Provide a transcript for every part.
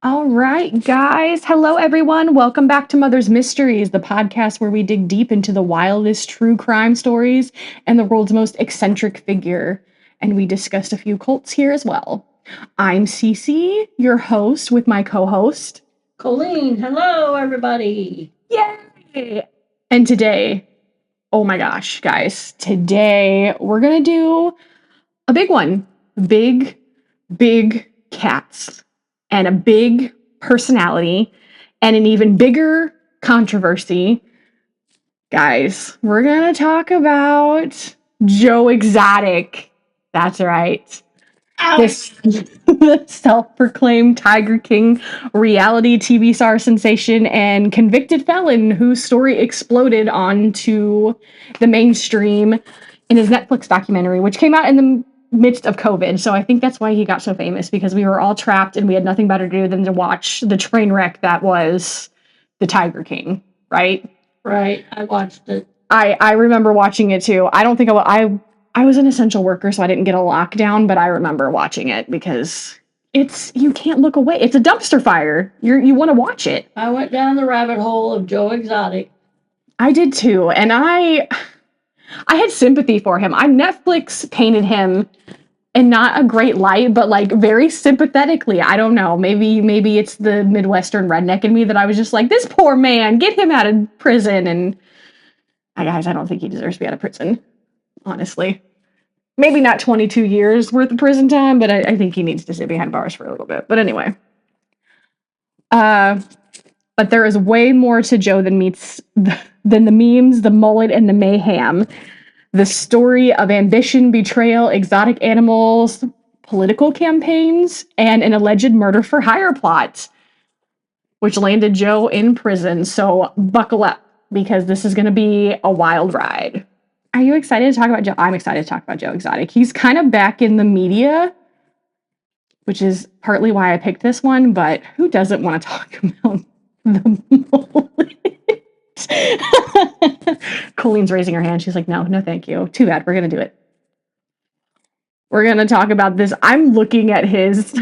All right, guys. Hello, everyone. Welcome back to Mother's Mysteries, the podcast where we dig deep into the wildest true crime stories and the world's most eccentric figure. And we discussed a few cults here as well. I'm Cece, your host, with my co host, Colleen. Hello, everybody. Yay! And today, oh my gosh, guys, today we're going to do a big one. Big cats and a big personality and an even bigger controversy. Guys, we're going to talk about Joe Exotic. That's right. This self-proclaimed Tiger King reality TV star sensation and convicted felon whose story exploded onto the mainstream in his Netflix documentary, which came out in the midst of COVID. So I think that's why he got so famous, because we were all trapped and we had nothing better to do than to watch the train wreck that was the Tiger King, right? Right. I watched it. I remember watching it too. I don't think I was an essential worker, so I didn't get a lockdown, but I remember watching it because you can't look away. It's a dumpster fire. You want to watch it. I went down the rabbit hole of Joe Exotic. I did too, and I had sympathy for him. Netflix painted him in not a great light, but like very sympathetically. I don't know. Maybe it's the Midwestern redneck in me that I was just like, this poor man, get him out of prison. And guys, I don't think he deserves to be out of prison, honestly. Maybe not 22 years worth of prison time, but I think he needs to sit behind bars for a little bit. But anyway. But there is way more to Joe than the memes, the mullet, and the mayhem. The story of ambition, betrayal, exotic animals, political campaigns, and an alleged murder for hire plot, which landed Joe in prison. So buckle up, because this is going to be a wild ride. Are you excited to talk about Joe? I'm excited to talk about Joe Exotic. He's kind of back in the media, which is partly why I picked this one, but who doesn't want to talk about the mullet? Colleen's raising her hand. She's like, no, thank you. Too bad. We're going to do it. We're going to talk about this. I'm looking at his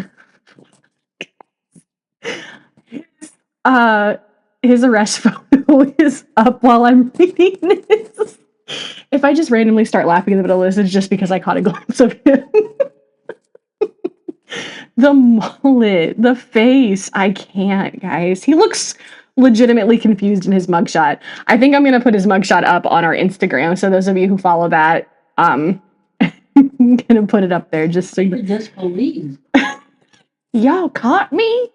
arrest photo is up while I'm reading this. If I just randomly start laughing in the middle of this, it's just because I caught a glimpse of him. The mullet, the face. I can't, guys. He looks legitimately confused in his mugshot. I think I'm going to put his mugshot up on our Instagram. So those of you who follow that, I'm going to put it up there just so you disbelieve. Y'all caught me?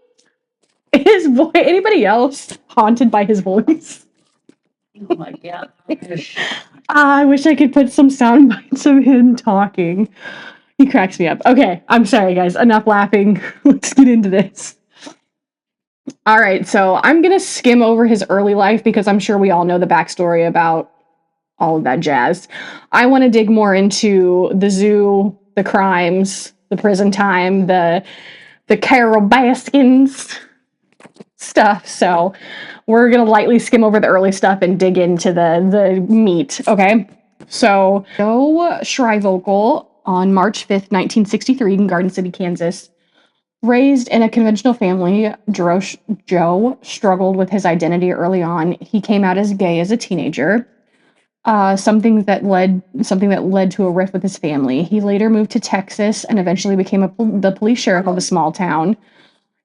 His voice. Anybody else haunted by his voice? Oh my God. I wish I could put some sound bites of him talking. He cracks me up. Okay, I'm sorry, guys. Enough laughing. Let's get into this. All right, so I'm going to skim over his early life because I'm sure we all know the backstory about all of that jazz. I want to dig more into the zoo, the crimes, the prison time, the Carol Baskins stuff. So we're going to lightly skim over the early stuff and dig into the meat, okay? So Joe Schreivokel, on March 5th, 1963, in Garden City, Kansas. Raised in a conventional family, Joe struggled with his identity early on. He came out as gay as a teenager, something that led to a rift with his family. He later moved to Texas and eventually became the police sheriff of a small town.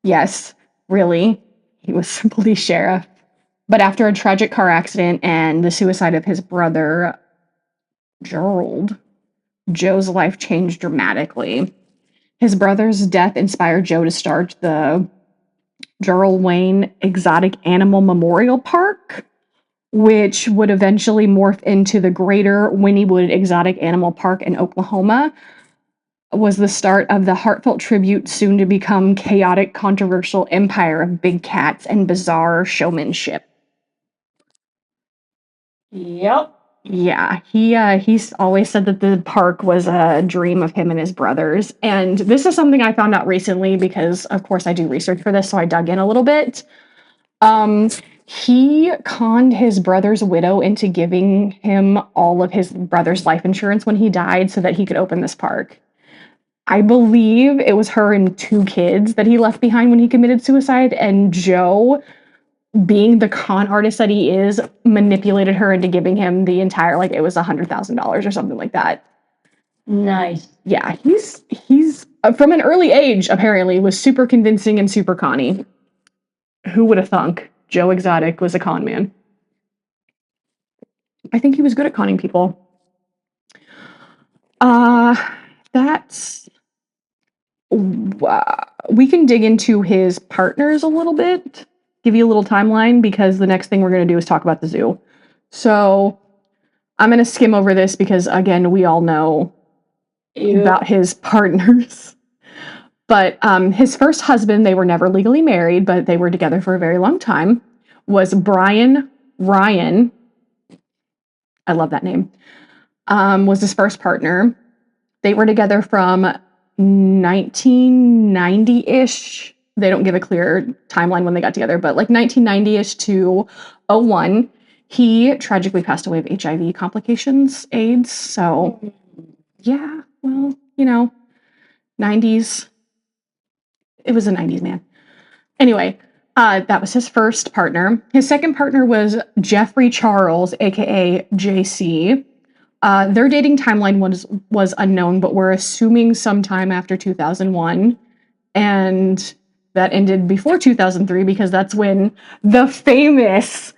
Yes, really, he was a police sheriff. But after a tragic car accident and the suicide of his brother, Gerald, Joe's life changed dramatically. His brother's death inspired Joe to start the Gerald Wayne Exotic Animal Memorial Park, which would eventually morph into the Greater Wynnewood Exotic Animal Park in Oklahoma. Was the start of the heartfelt tribute, soon to become chaotic, controversial empire of big cats and bizarre showmanship. Yep. Yeah, he's always said that the park was a dream of him and his brothers. And this is something I found out recently because, of course, I do research for this, so I dug in a little bit. He conned his brother's widow into giving him all of his brother's life insurance when he died so that he could open this park. I believe it was her and 2 kids that he left behind when he committed suicide, and Joe, being the con artist that he is, manipulated her into giving him the entire, like, it was $100,000 or something like that. Nice. Yeah, he's from an early age, apparently, was super convincing and super conny. Who would have thunk Joe Exotic was a con man? I think he was good at conning people. That's we can dig into his partners a little bit, give you a little timeline, because the next thing we're going to do is talk about the zoo. So I'm going to skim over this because, again, we all know about his partners. But his first husband, they were never legally married, but they were together for a very long time, was Brian Ryan. I love that name. Was his first partner. They were together from 1990-ish. They don't give a clear timeline when they got together, but like 1990-ish to 01. He tragically passed away of HIV complications, AIDS. So, yeah, well, 90s. It was the 90s, man. Anyway, that was his first partner. His second partner was Jeffrey Charles, aka JC. Their dating timeline was unknown, but we're assuming sometime after 2001, and that ended before 2003 because that's when the famous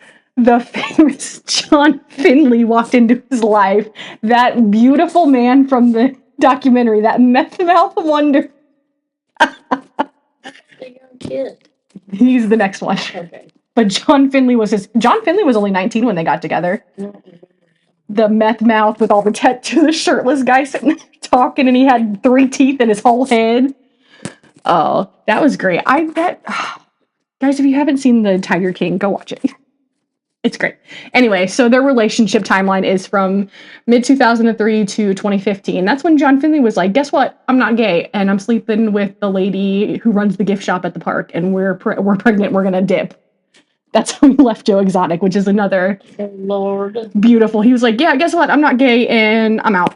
John Finley walked into his life. That beautiful man from the documentary, that meth mouth wonder. Kid. He's the next one. Okay. But John Finley was only 19 when they got together. The meth mouth with all the tattoos, the shirtless guy sitting there talking, and he had 3 teeth in his whole head. Oh, that was great. I bet, guys, if you haven't seen The Tiger King, go watch it. It's great. Anyway, so their relationship timeline is from mid-2003 to 2015. That's when John Finley was like, guess what? I'm not gay, and I'm sleeping with the lady who runs the gift shop at the park, and we're pregnant, we're gonna dip. That's how he left Joe Exotic, which is another Lord. beautiful. He was like, yeah, guess what? I'm not gay, and I'm out.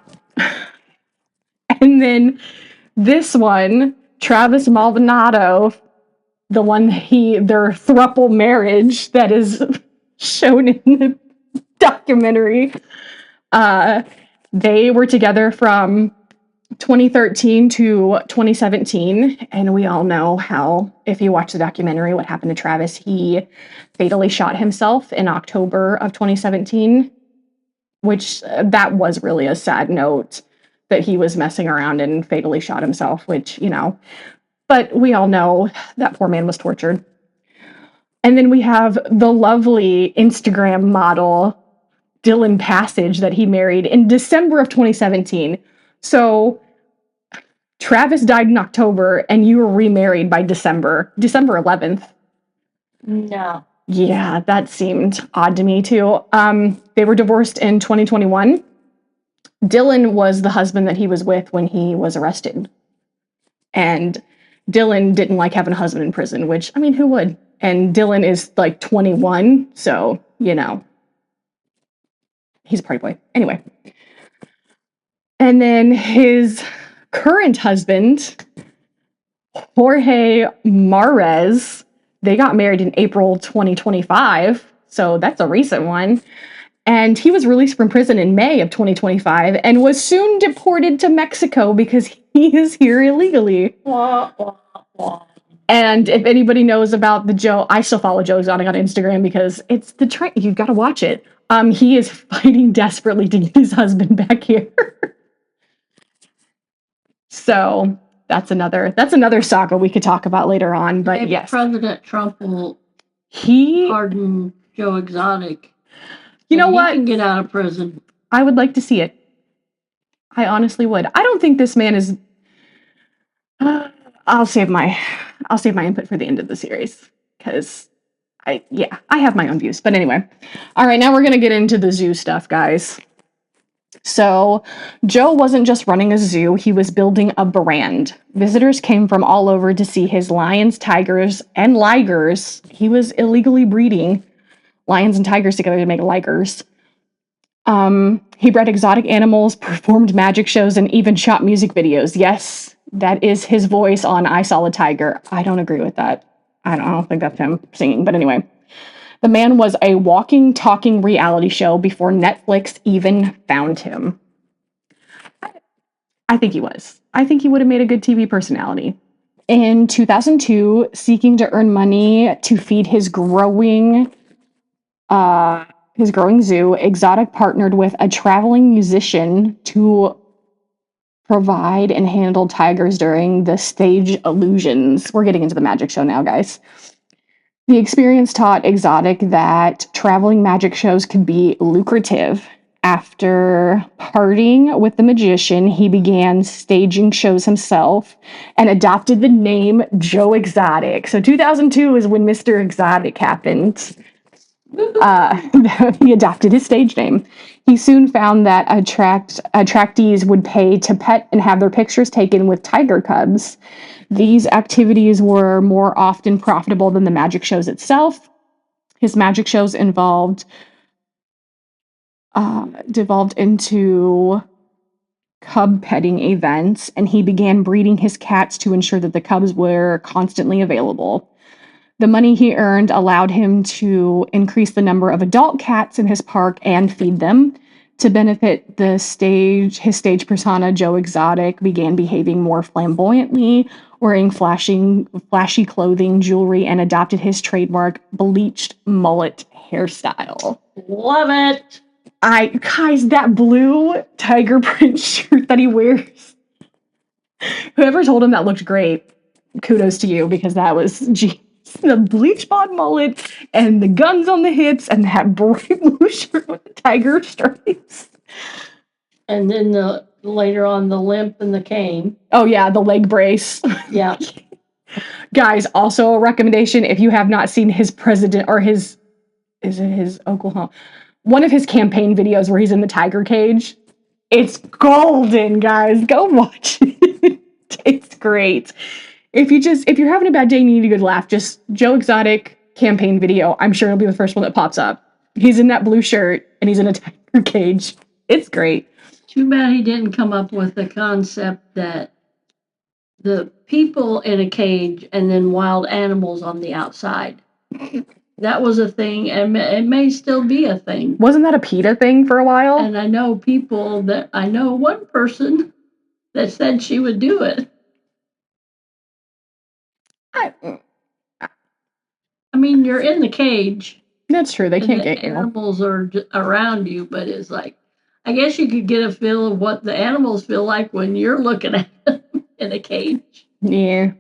And then this one, Travis Maldonado, the one their throuple marriage that is shown in the documentary. They were together from 2013 to 2017, and we all know how, if you watch the documentary, what happened to Travis. He fatally shot himself in October of 2017, which that was really a sad note that he was messing around and fatally shot himself, which, but we all know that poor man was tortured. And then we have the lovely Instagram model, Dylan Passage, that he married in December of 2017. So Travis died in October, and you were remarried by December 11th. No. Yeah, that seemed odd to me too. They were divorced in 2021. Dylan was the husband that he was with when he was arrested. And Dylan didn't like having a husband in prison, which, I mean, who would? And Dylan is like 21, so, he's a party boy. Anyway. And then his current husband, Jorge Mares, they got married in April 2025, so that's a recent one. And he was released from prison in May of 2025 and was soon deported to Mexico because he is here illegally. Wah, wah, wah. And if anybody knows about I still follow Joe Exotic on Instagram because it's the trend. You've got to watch it. He is fighting desperately to get his husband back here. So that's another saga we could talk about later on. But Maybe yes, President Trump will he pardon Joe Exotic. You know He what? can get out of prison. I would like to see it. I honestly would. I don't think this man is. I'll save my input for the end of the series because I have my own views. But anyway, all right, now we're gonna get into the zoo stuff, guys. So Joe wasn't just running a zoo; he was building a brand. Visitors came from all over to see his lions, tigers, and ligers. He was illegally breeding lions and tigers together to make ligers. He bred exotic animals, performed magic shows, and even shot music videos. Yes, That is his voice on I Saw a Tiger. I don't agree with that. I don't think that's him singing. But anyway, the man was a walking, talking reality show before Netflix even found him. I think he was. I think he would have made a good TV personality. In 2002, seeking to earn money to feed his growing zoo, Exotic partnered with a traveling musician to provide and handle tigers during the stage illusions. We're getting into the magic show now, guys. The experience taught Exotic that traveling magic shows could be lucrative. After partying with the magician, he began staging shows himself and adopted the name Joe Exotic. So 2002 is when Mr. Exotic happened. He adopted his stage name. He soon found that attractees would pay to pet and have their pictures taken with tiger cubs. These activities were more often profitable than the magic shows itself. His magic shows devolved into cub petting events, and he began breeding his cats to ensure that the cubs were constantly available. The money he earned allowed him to increase the number of adult cats in his park and feed them. To benefit his stage persona, Joe Exotic began behaving more flamboyantly, wearing flashy clothing, jewelry, and adopted his trademark bleached mullet hairstyle. Love it. Guys, that blue tiger print shirt that he wears. Whoever told him that looked great, kudos to you, because that was the bleach blonde mullet and the guns on the hips and that bright blue shirt with the tiger stripes. And then later on the limp and the cane. Oh yeah, the leg brace. Yeah. Guys, also a recommendation if you have not seen his president or his Oklahoma, one of his campaign videos where he's in the tiger cage. It's golden, guys. Go watch it. It's great. If you're having a bad day and you need a good laugh, just Joe Exotic campaign video. I'm sure it'll be the first one that pops up. He's in that blue shirt and he's in a tiger cage. It's great. Too bad he didn't come up with the concept that the people in a cage and then wild animals on the outside. That was a thing, and it may still be a thing. Wasn't that a PETA thing for a while? And I know one person that said she would do it. I mean, you're in the cage. That's true. They can't get you. Animals are around you, but it's like, I guess you could get a feel of what the animals feel like when you're looking at them in a cage. Yeah.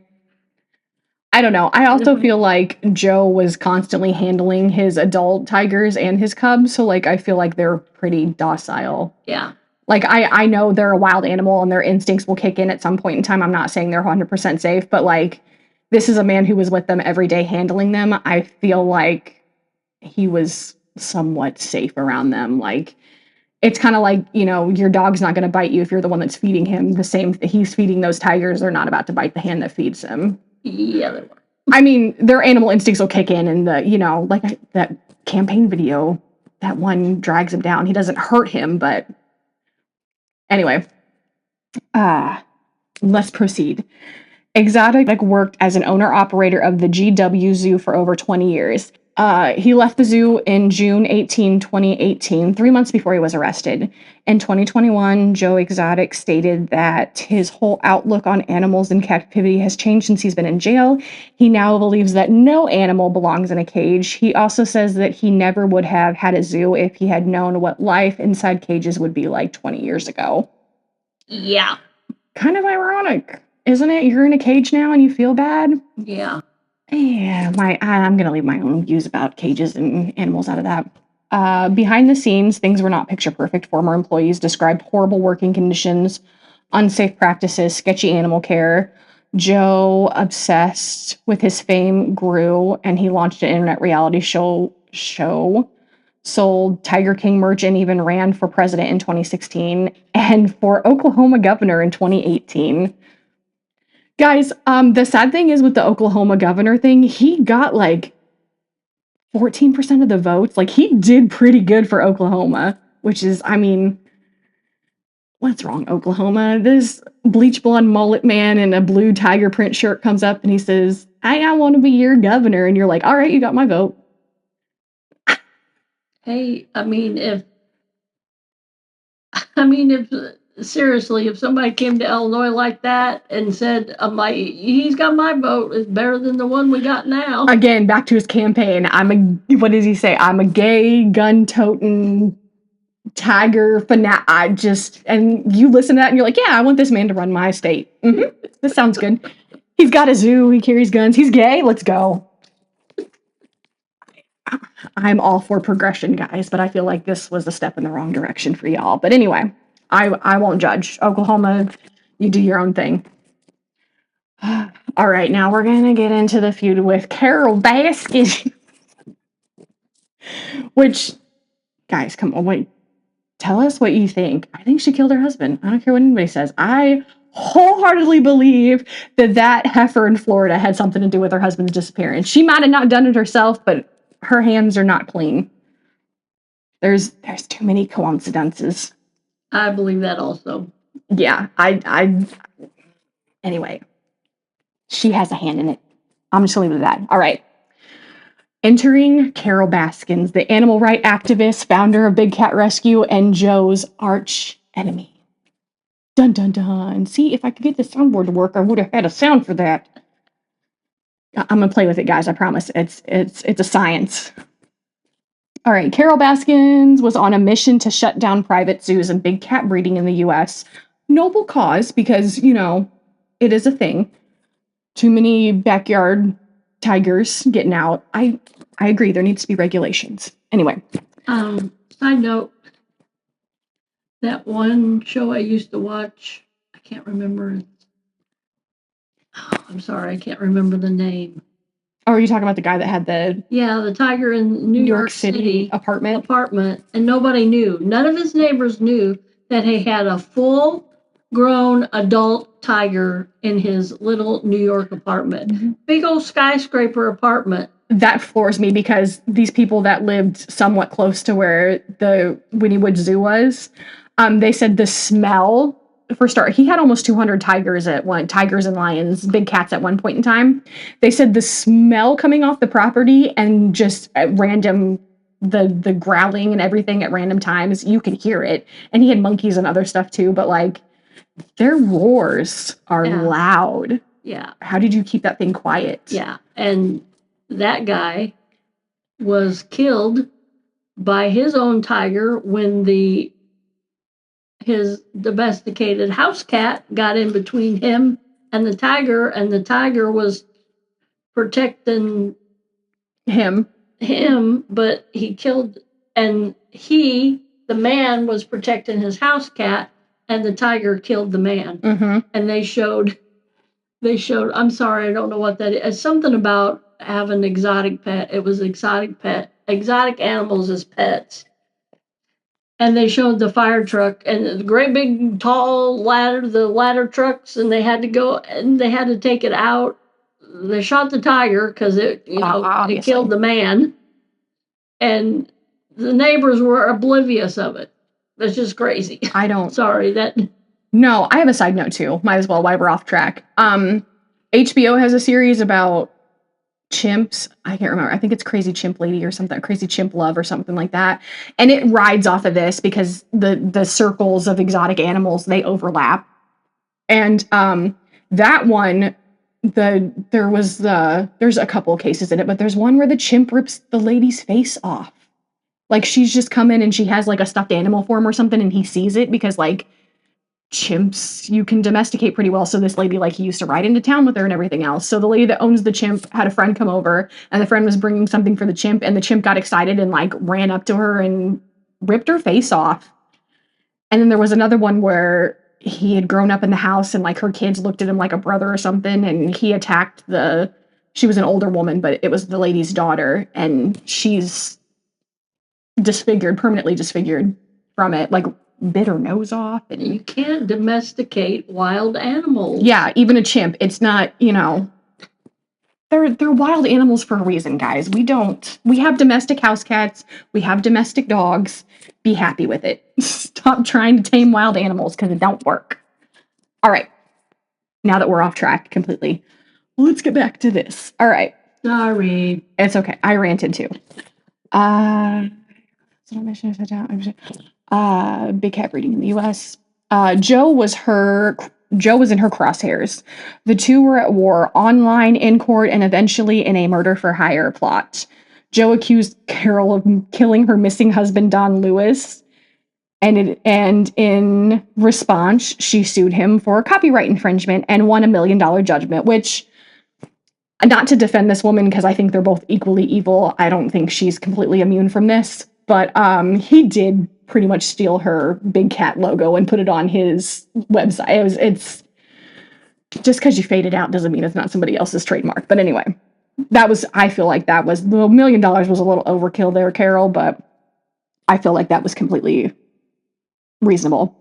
I don't know. I also feel like Joe was constantly handling his adult tigers and his cubs, so like I feel like they're pretty docile. Yeah. Like I know they're a wild animal and their instincts will kick in at some point in time. I'm not saying they're 100% safe, but like this is a man who was with them every day handling them. I feel like he was somewhat safe around them. Like it's kind of like, your dog's not going to bite you if you're the one that's feeding him. The same, he's feeding those tigers. They're not about to bite the hand that feeds him. Yeah, they were. I mean, their animal instincts will kick in and like that campaign video, that one drags him down. He doesn't hurt him, but anyway, let's proceed. Exotic worked as an owner-operator of the GW Zoo for over 20 years. He left the zoo in June 2018, 3 months before he was arrested. In 2021, Joe Exotic stated that his whole outlook on animals in captivity has changed since he's been in jail. He now believes that no animal belongs in a cage. He also says that he never would have had a zoo if he had known what life inside cages would be like 20 years ago. Yeah. Kind of ironic, isn't it? You're in a cage now and you feel bad? Yeah. Yeah, I'm going to leave my own views about cages and animals out of that. Behind the scenes, things were not picture perfect. Former employees described horrible working conditions, unsafe practices, sketchy animal care. Joe, obsessed with his fame, grew, and he launched an internet reality show, sold Tiger King merch, and even ran for president in 2016 and for Oklahoma governor in 2018. Guys, the sad thing is with the Oklahoma governor thing, he got like 14% of the votes. Like he did pretty good for Oklahoma, which is, I mean, what's wrong, Oklahoma? This bleach blonde mullet man in a blue tiger print shirt comes up and he says, I want to be your governor. And you're like, all right, you got my vote. Hey, I mean, if seriously, if somebody came to Illinois like that and said, he's got my vote, it's better than the one we got now. Again, back to his campaign. What does he say? I'm a gay, gun-toting, tiger fanatic. And you listen to that and you're like, yeah, I want this man to run my state. This sounds good. He's got a zoo. He carries guns. He's gay. Let's go. I'm all for progression, guys, but I feel like this was a step in the wrong direction for y'all. But anyway, I won't judge. Oklahoma, you do your own thing. All right, now we're going to get into the feud with Carole Baskin. Which, guys, come on, wait. Tell us what you think. I think she killed her husband. I don't care what anybody says. I wholeheartedly believe that heifer in Florida had something to do with her husband's disappearance. She might have not done it herself, but her hands are not clean. There's too many coincidences. I believe that also. Yeah, anyway, she has a hand in it. I'm just gonna leave it at that. All right. Entering Carole Baskins, the animal rights activist, founder of Big Cat Rescue, and Joe's arch enemy. Dun dun dun. See, if I could get the soundboard to work, I would have had a sound for that. I'm gonna play with it, guys. I promise. It's a science. All right. Carole Baskins was on a mission to shut down private zoos and big cat breeding in the U.S. Noble cause, because it is a thing. Too many backyard tigers getting out. I agree. There needs to be regulations. Anyway. Side note, that one show I used to watch, I can't remember. Oh, I'm sorry, I can't remember the name. Oh, are you talking about the guy that had the tiger in New York City apartment, and nobody knew. None of his neighbors knew that he had a full-grown adult tiger in his little New York apartment. Mm-hmm. Big old skyscraper apartment. That floors me because these people that lived somewhat close to where the Wynnewood Zoo was, they said the smell. For start, he had almost 200 tigers and lions, big cats at one point in time. They said the smell coming off the property and just at random, the growling and everything at random times, you could hear it. And he had monkeys and other stuff too, but like their roars are loud. Yeah. How did you keep that thing quiet? Yeah. And that guy was killed by his own tiger when his domesticated house cat got in between him and the tiger was protecting him, but he killed, and the man was protecting his house cat, and the tiger killed the man. Mm-hmm. And they showed, I'm sorry, I don't know what that is. It's something about having exotic pet. It was exotic animals as pets. And they showed the fire truck and the great big tall ladder trucks, and they had to take it out. They shot the tiger because it killed the man, and the neighbors were oblivious of it. That's just crazy. No, I have a side note too. Might as well while we're off track. HBO has a series about chimps. I can't remember. I think it's Crazy Chimp Lady or something, Crazy Chimp Love or something like that. And it rides off of this because the circles of exotic animals, they overlap. And that one, there's a couple of cases in it, but there's one where the chimp rips the lady's face off. Like she's just come in and she has like a stuffed animal form or something, and he sees it because like chimps you can domesticate pretty well. So this lady, like, he used to ride into town with her and everything else. So the lady that owns the chimp had a friend come over, and the friend was bringing something for the chimp, and the chimp got excited and like ran up to her and ripped her face off. And then there was another one where he had grown up in the house and like her kids looked at him like a brother or something, and he attacked she was an older woman, but it was the lady's daughter, and she's permanently disfigured from it, like bit her nose off. And you can't domesticate wild animals. Yeah, even a chimp. It's not, they're wild animals for a reason, guys. We have domestic house cats, we have domestic dogs. Be happy with it. Stop trying to tame wild animals because it don't work. All right. Now that we're off track completely, let's get back to this. All right. Sorry. It's okay. I ranted too. Big cat breeding in the U.S. Joe was in her crosshairs. The two were at war, online, in court, and eventually in a murder for hire plot. Joe accused Carol of killing her missing husband, Don Lewis, and in response, she sued him for copyright infringement and won $1 million judgment, which, not to defend this woman because I think they're both equally evil. I don't think she's completely immune from this, but he did pretty much steal her big cat logo and put it on his website. It's just because you fade it out doesn't mean it's not somebody else's trademark. But anyway, I feel like that was the $1 million was a little overkill there, Carol, but I feel like that was completely reasonable.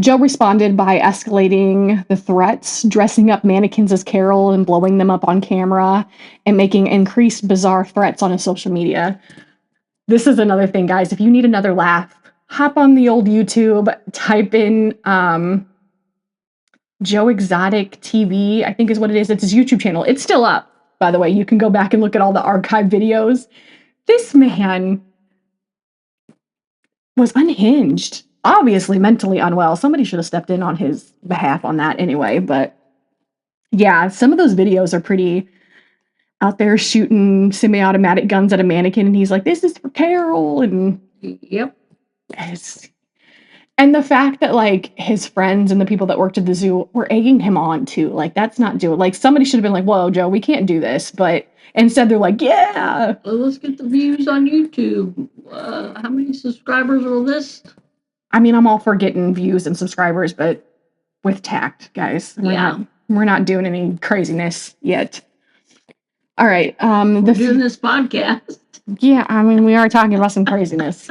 Joe responded by escalating the threats, dressing up mannequins as Carol and blowing them up on camera, and making increased bizarre threats on his social media. This is another thing, guys. If you need another laugh, hop on the old YouTube, type in Joe Exotic TV, I think is what it is. It's his YouTube channel. It's still up, by the way. You can go back and look at all the archive videos. This man was unhinged. Obviously mentally unwell. Somebody should have stepped in on his behalf on that anyway, but yeah, some of those videos are pretty out there shooting semi-automatic guns at a mannequin, and he's like, this is for Carol, and Yep. And the fact that, like, his friends and the people that worked at the zoo were egging him on too, like, that's not doing, like, somebody should have been like, whoa, Joe, we can't do this, but instead they're like, yeah. Well, let's get the views on YouTube. How many subscribers will this? I mean, I'm all for getting views and subscribers, but with tact, guys. We're not doing any craziness yet. All right. We're doing this podcast. Yeah, I mean, we are talking about some craziness.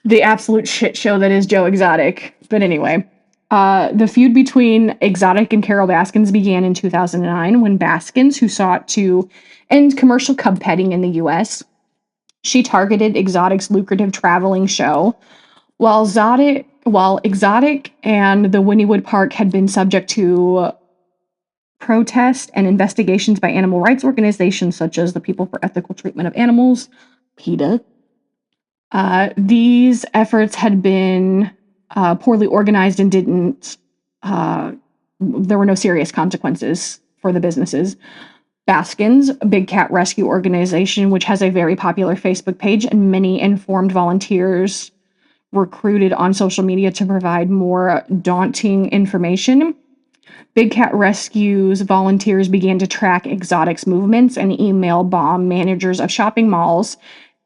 The absolute shit show that is Joe Exotic. But anyway, the feud between Exotic and Carol Baskins began in 2009 when Baskins, who sought to end commercial cub petting in the U.S., she targeted Exotic's lucrative traveling show. While Exotic and the Wynnewood Park had been subject to protest and investigations by animal rights organizations such as the People for Ethical Treatment of Animals, PETA, these efforts had been poorly organized and there were no serious consequences for the businesses. Baskins, a big cat rescue organization, which has a very popular Facebook page and many informed volunteers recruited on social media to provide more daunting information. Big Cat Rescue's volunteers began to track Exotic's movements and email bomb managers of shopping malls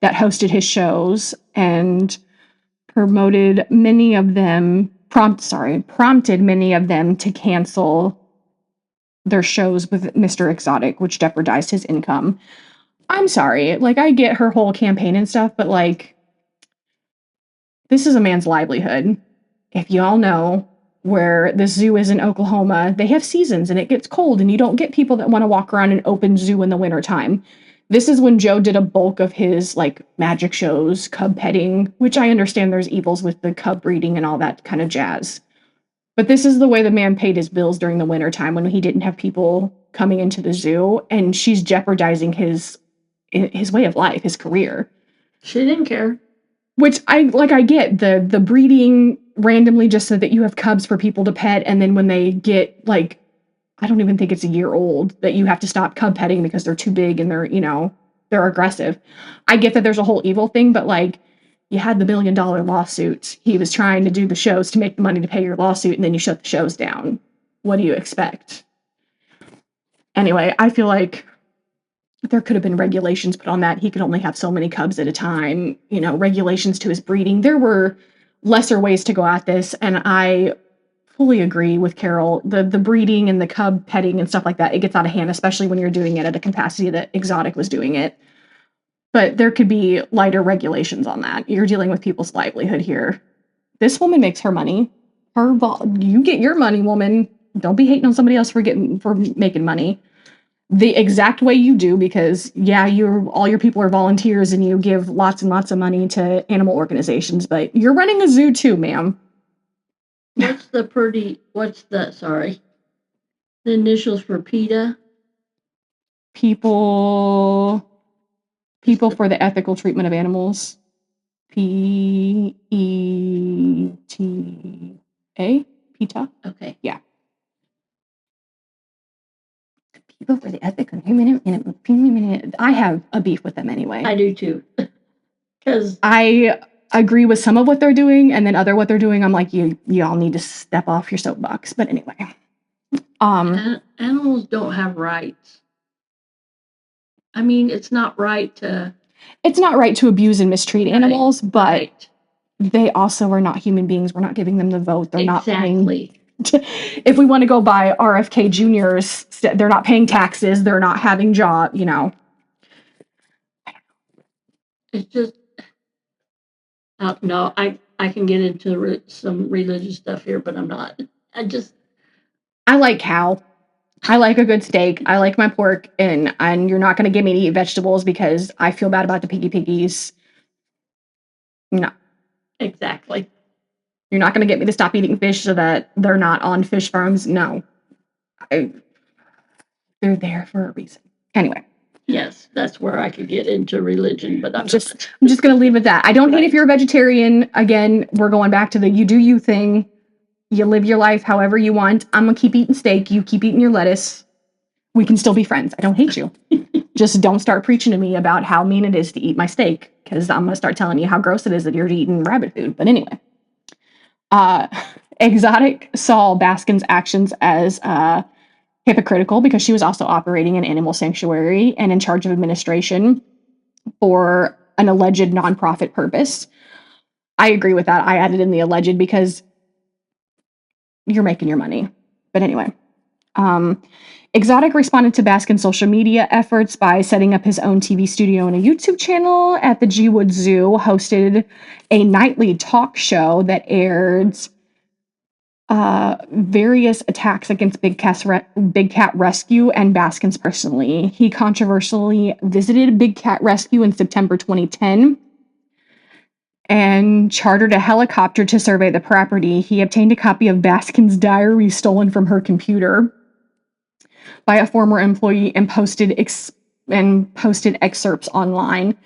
that hosted his shows and prompted many of them to cancel their shows with Mr. Exotic, which jeopardized his income. I'm sorry, like, I get her whole campaign and stuff, but, like, this is a man's livelihood. If y'all know where the zoo is in Oklahoma, they have seasons and it gets cold and you don't get people that want to walk around an open zoo in the wintertime. This is when Joe did a bulk of his, like, magic shows, cub petting, which I understand there's evils with the cub breeding and all that kind of jazz. But this is the way the man paid his bills during the wintertime when he didn't have people coming into the zoo, and she's jeopardizing his way of life, his career. She didn't care. Which I get the breeding randomly just so that you have cubs for people to pet, and then when they get, like, I don't even think it's a year old, that you have to stop cub petting because they're too big and they're aggressive. I get that there's a whole evil thing, but, like, you had the $1 million lawsuit. He was trying to do the shows to make the money to pay your lawsuit, and then you shut the shows down. What do you expect? Anyway, I feel like there could have been regulations put on that. He could only have so many cubs at a time, regulations to his breeding. There were lesser ways to go at this, and I fully agree with Carol. The breeding and the cub petting and stuff like that, it gets out of hand, especially when you're doing it at a capacity that Exotic was doing it. But there could be lighter regulations on that. You're dealing with people's livelihood here. This woman makes her money. You get your money, woman. Don't be hating on somebody else for making money. the exact way you do, because yeah, all your people are volunteers and you give lots and lots of money to animal organizations, but you're running a zoo too, ma'am. What's the initials for PETA? People for the ethical treatment of animals. PETA. PETA. Okay. Yeah. People for the ethical treatment. I have a beef with them anyway. I do too. Because I agree with some of what they're doing, and then what they're doing, I'm like, y'all need to step off your soapbox. But anyway, animals don't have rights. I mean, it's not right to abuse and mistreat animals, but right. they also are not human beings. We're not giving them the vote. They're not paying. If we want to go by RFK Jr.'s, they're not paying taxes. They're not having job. It's just no. I can get into some religious stuff here, but I'm not. I like cow. I like a good steak. I like my pork, and you're not going to get me to eat vegetables because I feel bad about the piggies. No. Exactly. You're not going to get me to stop eating fish so that they're not on fish farms. No. They're there for a reason. Anyway. Yes, that's where I could get into religion, but I'm just going to leave it at that. I don't hate if you're a vegetarian. Again, we're going back to the you do you thing. You live your life however you want. I'm going to keep eating steak. You keep eating your lettuce. We can still be friends. I don't hate you. Just don't start preaching to me about how mean it is to eat my steak, because I'm going to start telling you how gross it is that you're eating rabbit food. But anyway. Exotic saw Baskin's actions as hypocritical because she was also operating an animal sanctuary and in charge of administration for an alleged nonprofit purpose. I agree with that. I added in the alleged because you're making your money. But anyway, Exotic responded to Baskin's social media efforts by setting up his own TV studio and a YouTube channel at the G-Wood Zoo, hosted a nightly talk show that aired various attacks against Big Cat Rescue and Baskins personally. He controversially visited Big Cat Rescue in September 2010 and chartered a helicopter to survey the property. He obtained a copy of Baskin's diary stolen from her computer by a former employee and posted excerpts online.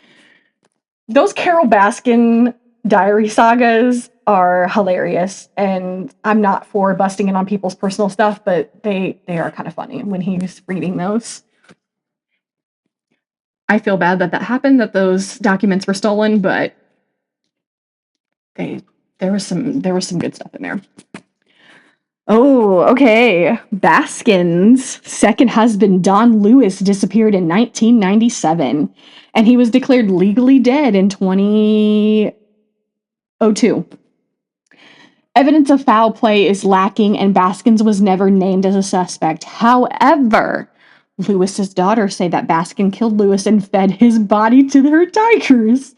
Those Carol Baskin diary sagas are hilarious, and I'm not for busting in on people's personal stuff, but they are kind of funny when he's reading those. I feel bad that happened, that those documents were stolen, but there was some good stuff in there. Oh, okay. Baskin's second husband, Don Lewis, disappeared in 1997, and he was declared legally dead in 2002. Evidence of foul play is lacking, and Baskins was never named as a suspect. However, Lewis's daughters say that Baskin killed Lewis and fed his body to her tigers.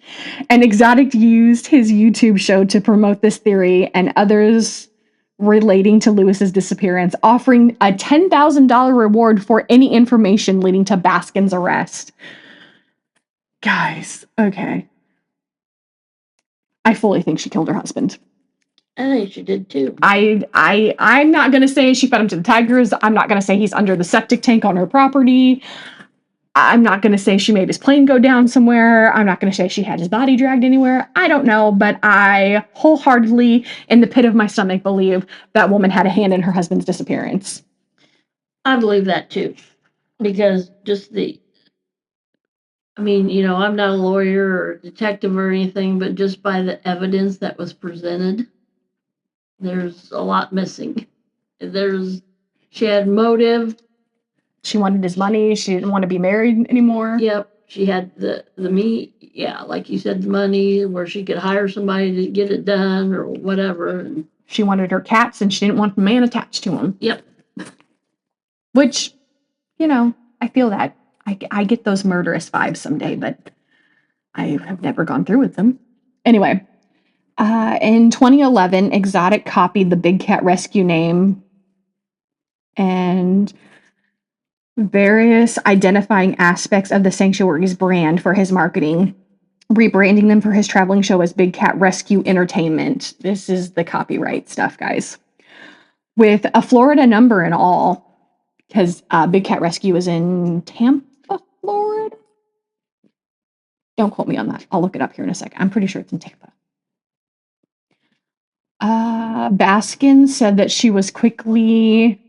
And Exotic used his YouTube show to promote this theory and others relating to Lewis's disappearance, offering a $10,000 reward for any information leading to Baskin's arrest. Guys, okay. I fully think she killed her husband. I think she did too. I'm not gonna say she fed him to the tigers. I'm not gonna say he's under the septic tank on her property. I'm not gonna say she made his plane go down somewhere. I'm not gonna say she had his body dragged anywhere. I don't know, but I wholeheartedly, in the pit of my stomach, believe that woman had a hand in her husband's disappearance. I believe that too, because I'm not a lawyer or detective or anything, but just by the evidence that was presented, there's a lot missing. She had motive. She wanted his money. She didn't want to be married anymore. Yep. She had the like you said, the money where she could hire somebody to get it done or whatever. She wanted her cats and she didn't want the man attached to him. Yep. Which, I feel that. I get those murderous vibes someday, but I have never gone through with them. Anyway, in 2011, Exotic copied the Big Cat Rescue name and various identifying aspects of the sanctuary's brand for his marketing, rebranding them for his traveling show as Big Cat Rescue Entertainment. This is the copyright stuff, guys. With a Florida number and all, because Big Cat Rescue is in Tampa, Florida. Don't quote me on that. I'll look it up here in a second. I'm pretty sure it's in Tampa. Baskin said that she was quickly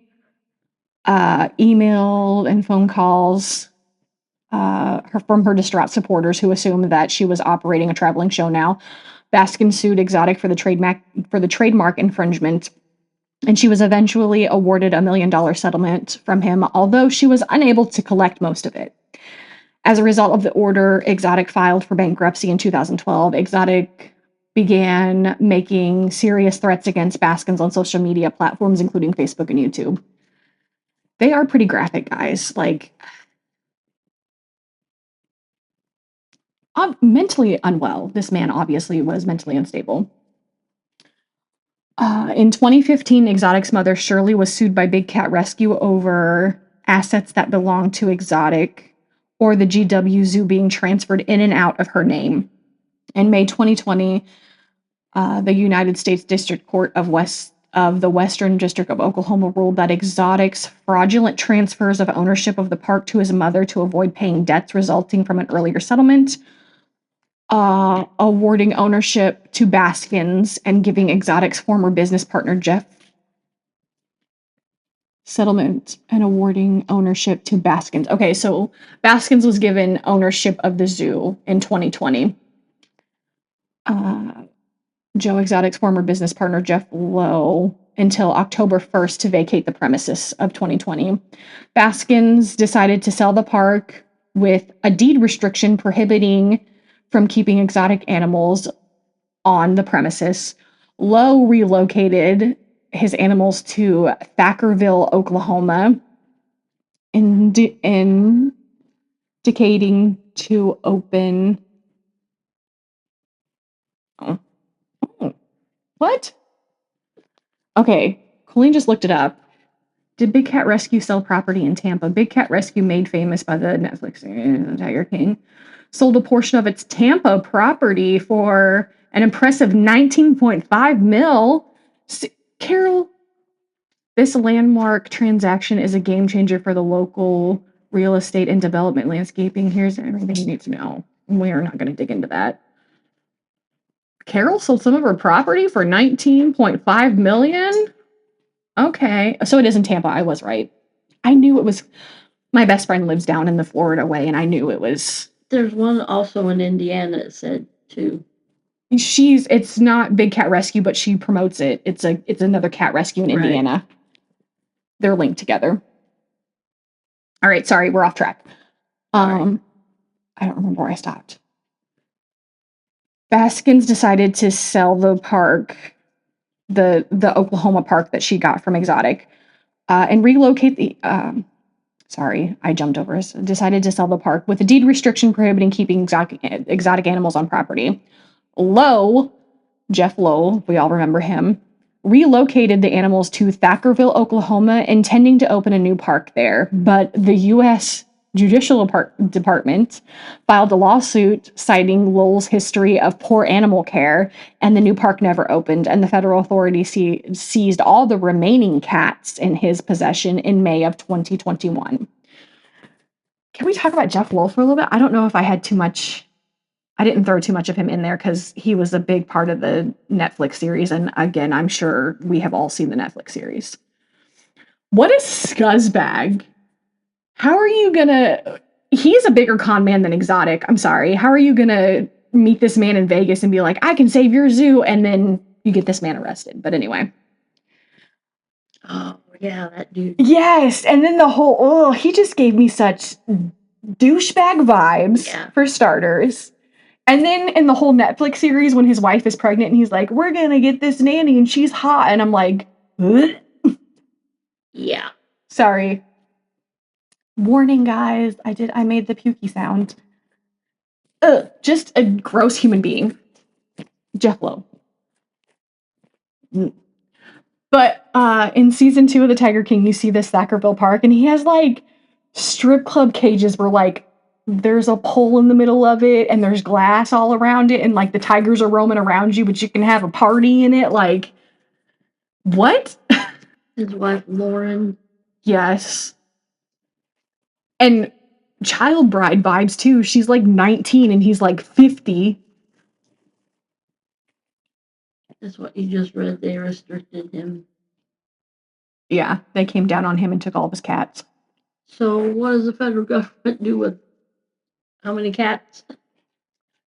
emailed and phone calls from her distraught supporters who assumed that she was operating a traveling show now. Baskin sued Exotic for the trademark infringement, and she was eventually awarded $1 million settlement from him, although she was unable to collect most of it. As a result of the order, Exotic filed for bankruptcy in 2012. Exotic began making serious threats against Baskins on social media platforms, including Facebook and YouTube. They are pretty graphic, guys. Like, mentally unwell. This man obviously was mentally unstable. In 2015, Exotic's mother, Shirley, was sued by Big Cat Rescue over assets that belonged to Exotic or the GW Zoo being transferred in and out of her name. In May 2020, the United States District Court of the Western District of Oklahoma ruled that Exotic's fraudulent transfers of ownership of the park to his mother to avoid paying debts resulting from an earlier settlement, awarding ownership to Baskins and giving Exotic's former business partner Jeff settlement and awarding ownership to Baskins. Okay, so Baskins was given ownership of the zoo in 2020. Joe Exotic's former business partner Jeff Lowe until October 1st to vacate the premises of 2020. Baskins decided to sell the park with a deed restriction prohibiting from keeping exotic animals on the premises. Lowe relocated his animals to Thackerville, Oklahoma, indicating to open. Oh. What? Okay, Colleen just looked it up. Did Big Cat Rescue sell property in Tampa? Big Cat Rescue, made famous by the Netflix series Tiger King, sold a portion of its Tampa property for an impressive $19.5 million. Carol, this landmark transaction is a game changer for the local real estate and development landscaping. Here's everything you need to know. We are not going to dig into that. Carol sold some of her property for $19.5 million. Okay, so it is in Tampa. I was right. I knew it was. My best friend lives down in the Florida way, and I knew it was. There's one also in Indiana that said too. It's not Big Cat Rescue, but she promotes it. It's another cat rescue in Indiana. Right. They're linked together. All right, sorry, we're off track. I don't remember where I stopped. Baskins decided to sell the park, the Oklahoma park that she got from Exotic, and relocate the. Sorry, I jumped over. Decided to sell the park with a deed restriction prohibiting keeping exotic animals on property. Jeff Lowe, we all remember him, relocated the animals to Thackerville, Oklahoma, intending to open a new park there. But the U.S. Judicial Department filed a lawsuit citing Lowell's history of poor animal care, and the new park never opened, and the federal authorities seized all the remaining cats in his possession in May of 2021. Can we talk about Jeff Lowe for a little bit? I don't know if I had too much. I didn't throw too much of him in there because he was a big part of the Netflix series, and again, I'm sure we have all seen the Netflix series. What a scuzzbag. How are you gonna... He's a bigger con man than Exotic. I'm sorry. How are you gonna meet this man in Vegas and be like, I can save your zoo, and then you get this man arrested? But anyway. Oh, yeah, that dude. Yes, and then the whole... he just gave me such douchebag vibes, for starters. And then in the whole Netflix series, when his wife is pregnant and he's like, we're gonna get this nanny and she's hot. And I'm like, ugh. Yeah. Sorry. Warning, guys. I made the pukey sound. Just a gross human being. Jeff Lowe. But in season 2 of The Tiger King, you see this Thackerville Park, and he has like strip club cages were like, there's a pole in the middle of it and there's glass all around it and like the tigers are roaming around you, but you can have a party in it. Like, what? His wife Lauren. Yes. And child bride vibes too. She's like 19 and he's like 50. That's what you just read. They restricted him. Yeah, they came down on him and took all of his cats. So what does the federal government do with how many cats?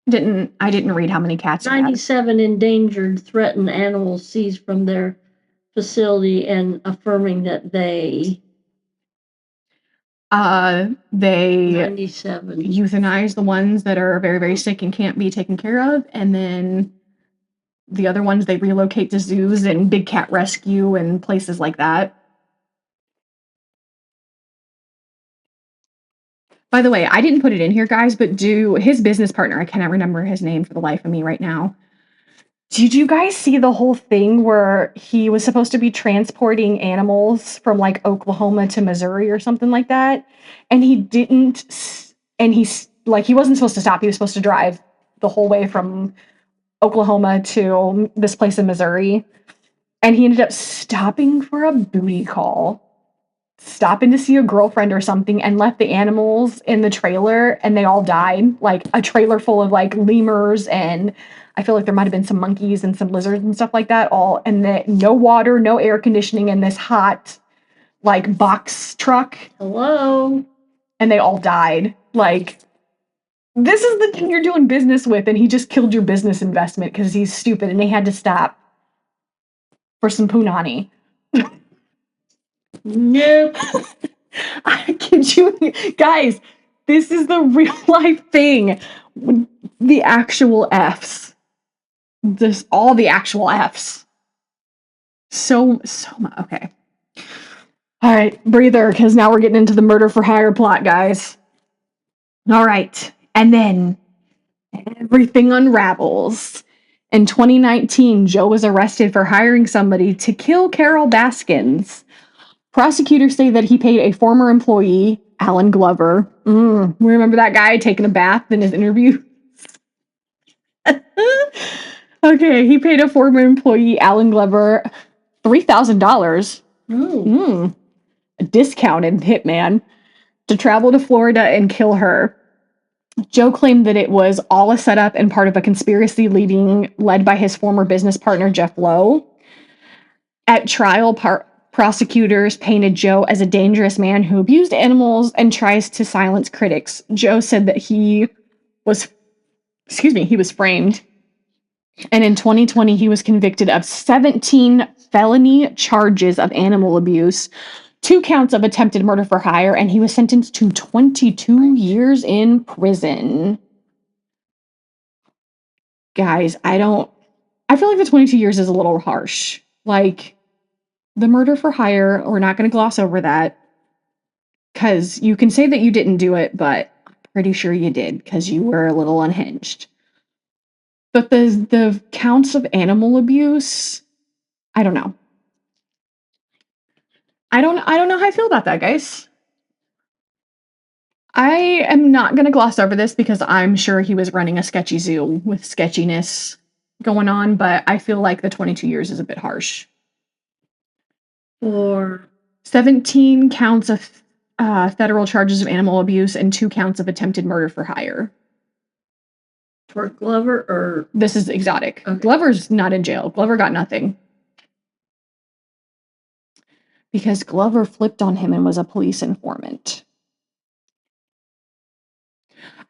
I didn't read how many cats he had. 97 endangered, threatened animals seized from their facility, and affirming that they They 97. euthanize the ones that are very, very sick and can't be taken care of, and then the other ones they relocate to zoos and big cat rescue and places like that. By the way, I didn't put it in here, guys, but his business partner, I cannot remember his name for the life of me right now. Did you guys see the whole thing where he was supposed to be transporting animals from like Oklahoma to Missouri or something like that? And he didn't, and he wasn't supposed to stop. He was supposed to drive the whole way from Oklahoma to this place in Missouri. And he ended up stopping for a booty call, stopping to see a girlfriend or something, and left the animals in the trailer and they all died. Like a trailer full of like lemurs, and I feel like there might have been some monkeys and some lizards and stuff like that, all, and no water, no air conditioning in this hot like box truck. Hello. And they all died. Like, this is the thing you're doing business with, and he just killed your business investment because he's stupid and they had to stop for some punani. Nope. I kid you, guys. This is the real life thing. The actual Fs. All the actual Fs. So much. Okay. All right, breather, because now we're getting into the murder for hire plot, guys. All right, and then everything unravels. In 2019, Joe was arrested for hiring somebody to kill Carol Baskins. Prosecutors say that he paid a former employee, Alan Glover. Remember that guy taking a bath in his interview? Okay, he paid a former employee, Alan Glover, $3,000. A discounted hitman to travel to Florida and kill her. Joe claimed that it was all a setup and part of a conspiracy led by his former business partner, Jeff Lowe. At trial, prosecutors painted Joe as a dangerous man who abused animals and tries to silence critics. Joe said that he was framed. And in 2020, he was convicted of 17 felony charges of animal abuse, 2 counts of attempted murder for hire, and he was sentenced to 22 years in prison. Guys, I feel like the 22 years is a little harsh. Like, the murder for hire, we're not going to gloss over that, because you can say that you didn't do it, but I'm pretty sure you did, because you were a little unhinged. But the counts of animal abuse, I don't know. I don't know how I feel about that, guys. I am not going to gloss over this because I'm sure he was running a sketchy zoo with sketchiness going on, but I feel like the 22 years is a bit harsh. For 17 counts of federal charges of animal abuse and 2 counts of attempted murder for hire. For Glover, or this is exotic. Okay. Glover's not in jail. Glover got nothing. Because Glover flipped on him and was a police informant.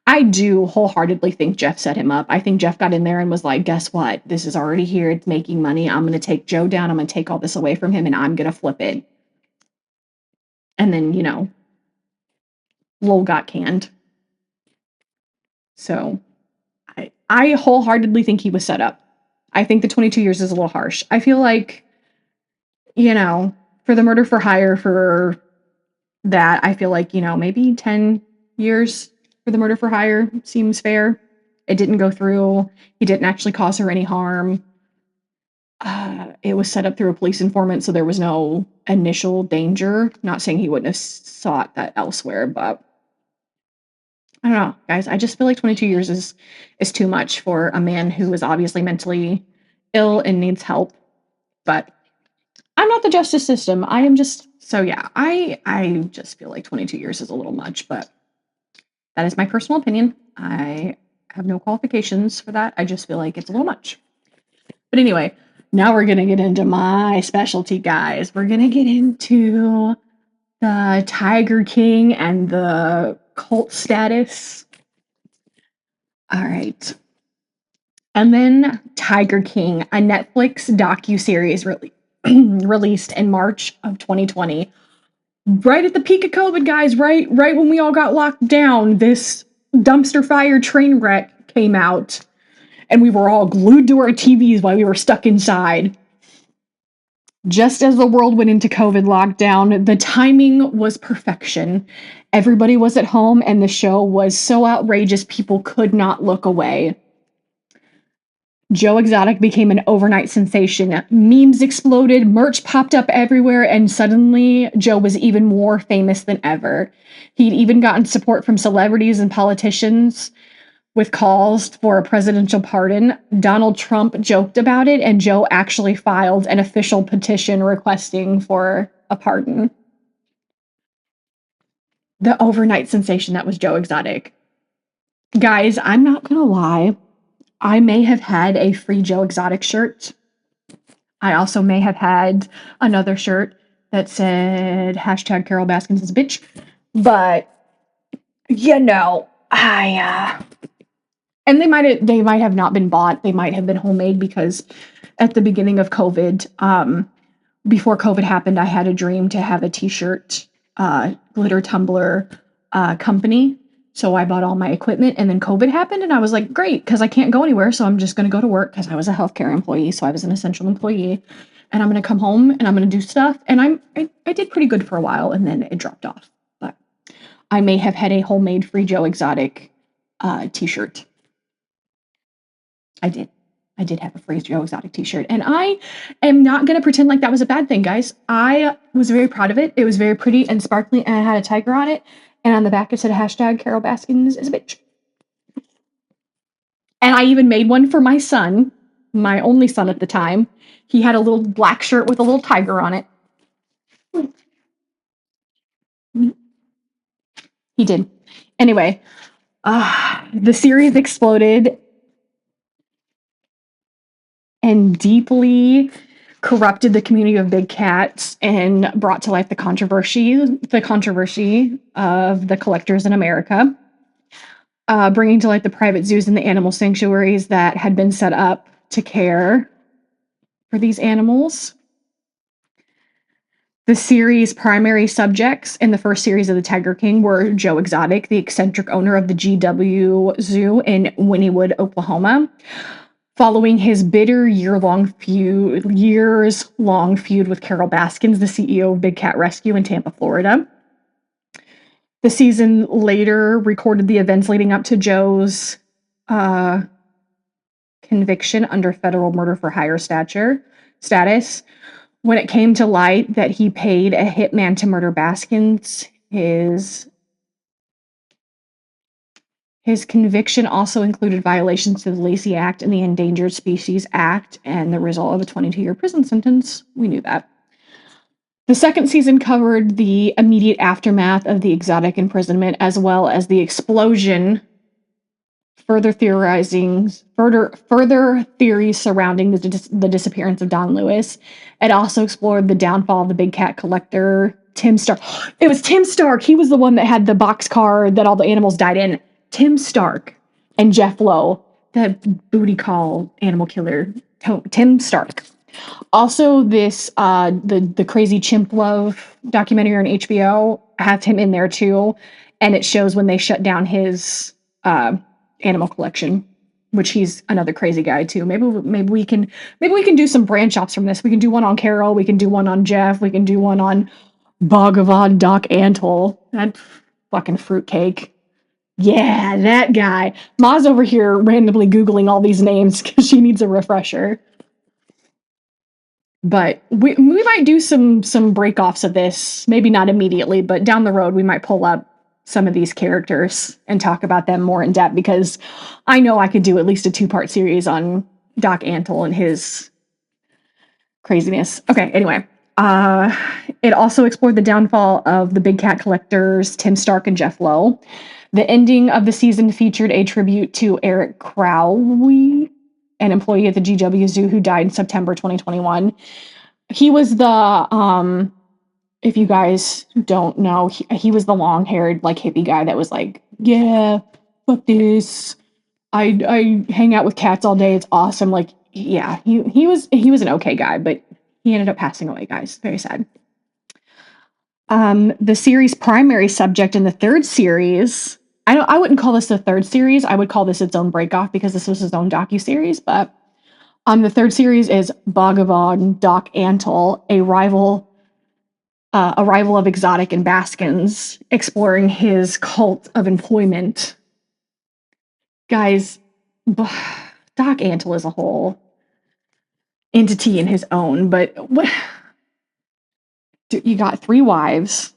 I do wholeheartedly think Jeff set him up. I think Jeff got in there and was like, guess what? This is already here. It's making money. I'm going to take Joe down. I'm going to take all this away from him and I'm going to flip it. And then, Lowell got canned. So I wholeheartedly think he was set up. I think the 22 years is a little harsh. I feel like, for the murder for hire for that, I feel like, maybe 10 years for the murder for hire seems fair. It didn't go through. He didn't actually cause her any harm. it was set up through a police informant, so there was no initial danger. Not saying he wouldn't have sought that elsewhere, but I don't know, guys. I just feel like 22 years is too much for a man who is obviously mentally ill and needs help. But I'm not the justice system. I am just so yeah. I just feel like 22 years is a little much, but that is my personal opinion. I have no qualifications for that. I just feel like it's a little much. But anyway, now we're gonna get into my specialty, guys. We're gonna get into the Tiger King and the cult status. All right. And then Tiger King, a Netflix docu-series released in March of 2020. Right at the peak of COVID, guys, right when we all got locked down, this dumpster fire train wreck came out and we were all glued to our TVs while we were stuck inside. Just as the world went into COVID lockdown, the timing was perfection. Everybody was at home and the show was so outrageous people could not look away. Joe Exotic became an overnight sensation. Memes exploded, merch popped up everywhere, and suddenly Joe was even more famous than ever. He'd even gotten support from celebrities and politicians with calls for a presidential pardon. Donald Trump joked about it, and Joe actually filed an official petition requesting for a pardon. The overnight sensation that was Joe Exotic. Guys, I'm not gonna lie. I may have had a free Joe Exotic shirt. I also may have had another shirt that said hashtag Carol Baskins is a bitch. But and they might have not been bought. They might have been homemade because at the beginning of COVID, before COVID happened, I had a dream to have a t-shirt, glitter tumbler company. So I bought all my equipment and then COVID happened and I was like, great, because I can't go anywhere. So I'm just going to go to work because I was a healthcare employee. So I was an essential employee and I'm going to come home and I'm going to do stuff. And I did pretty good for a while and then it dropped off. But I may have had a homemade free Joe Exotic t-shirt. I did have a free Joe Exotic t-shirt. And I am not going to pretend like that was a bad thing, guys. I was very proud of it. It was very pretty and sparkly and it had a tiger on it. And on the back, it said hashtag Carol Baskins is a bitch. And I even made one for my son, my only son at the time. He had a little black shirt with a little tiger on it. He did. Anyway, the series exploded and deeply corrupted the community of big cats and brought to life the controversy of the collectors in America, bringing to light the private zoos and the animal sanctuaries that had been set up to care for these animals. The series' primary subjects in the first series of The Tiger King were Joe Exotic, the eccentric owner of the GW Zoo in Wynnewood, Oklahoma. Following his bitter years-long feud with Carol Baskins, the CEO of Big Cat Rescue in Tampa, Florida. The season later recorded the events leading up to Joe's conviction under federal murder for hire status. When it came to light that he paid a hitman to murder Baskins, his conviction also included violations of the Lacey Act and the Endangered Species Act, and the result of a 22-year prison sentence. We knew that. The second season covered the immediate aftermath of the Exotic imprisonment, as well as the explosion, further theories surrounding the disappearance of Don Lewis. It also explored the downfall of the big cat collector, Tim Stark. It was Tim Stark. He was the one that had the boxcar that all the animals died in. Tim Stark and Jeff Lowe, the booty call animal killer, Tim Stark. Also, this the Crazy Chimp Love documentary on HBO has him in there too, and it shows when they shut down his animal collection, which he's another crazy guy too. Maybe we can do some branch offs from this. We can do one on Carol. We can do one on Jeff. We can do one on Bhagavan Doc Antle. That fucking fruitcake. Yeah, that guy. Ma's over here randomly Googling all these names because she needs a refresher. But we might do some break-offs of this, maybe not immediately, but down the road we might pull up some of these characters and talk about them more in depth, because I know I could do at least a 2-part series on Doc Antle and his craziness. Okay, anyway. It also explored the downfall of the Big Cat collectors, Tim Stark and Jeff Lowe. The ending of the season featured a tribute to Eric Crowley, an employee at the GW Zoo who died in September 2021. He was the if you guys don't know, he was the long-haired like hippie guy that was like, yeah, fuck this. I hang out with cats all day. It's awesome. Like, yeah, he was an okay guy, but he ended up passing away, guys. Very sad. The series' primary subject in the third series, I wouldn't call this the third series. I would call this its own breakoff, because this was his own docuseries. But the third series is Bhagavan Doc Antle, a rival of Exotic and Baskins, exploring his cult of employment. Guys, Doc Antle is a whole entity in his own, but you got 3 wives.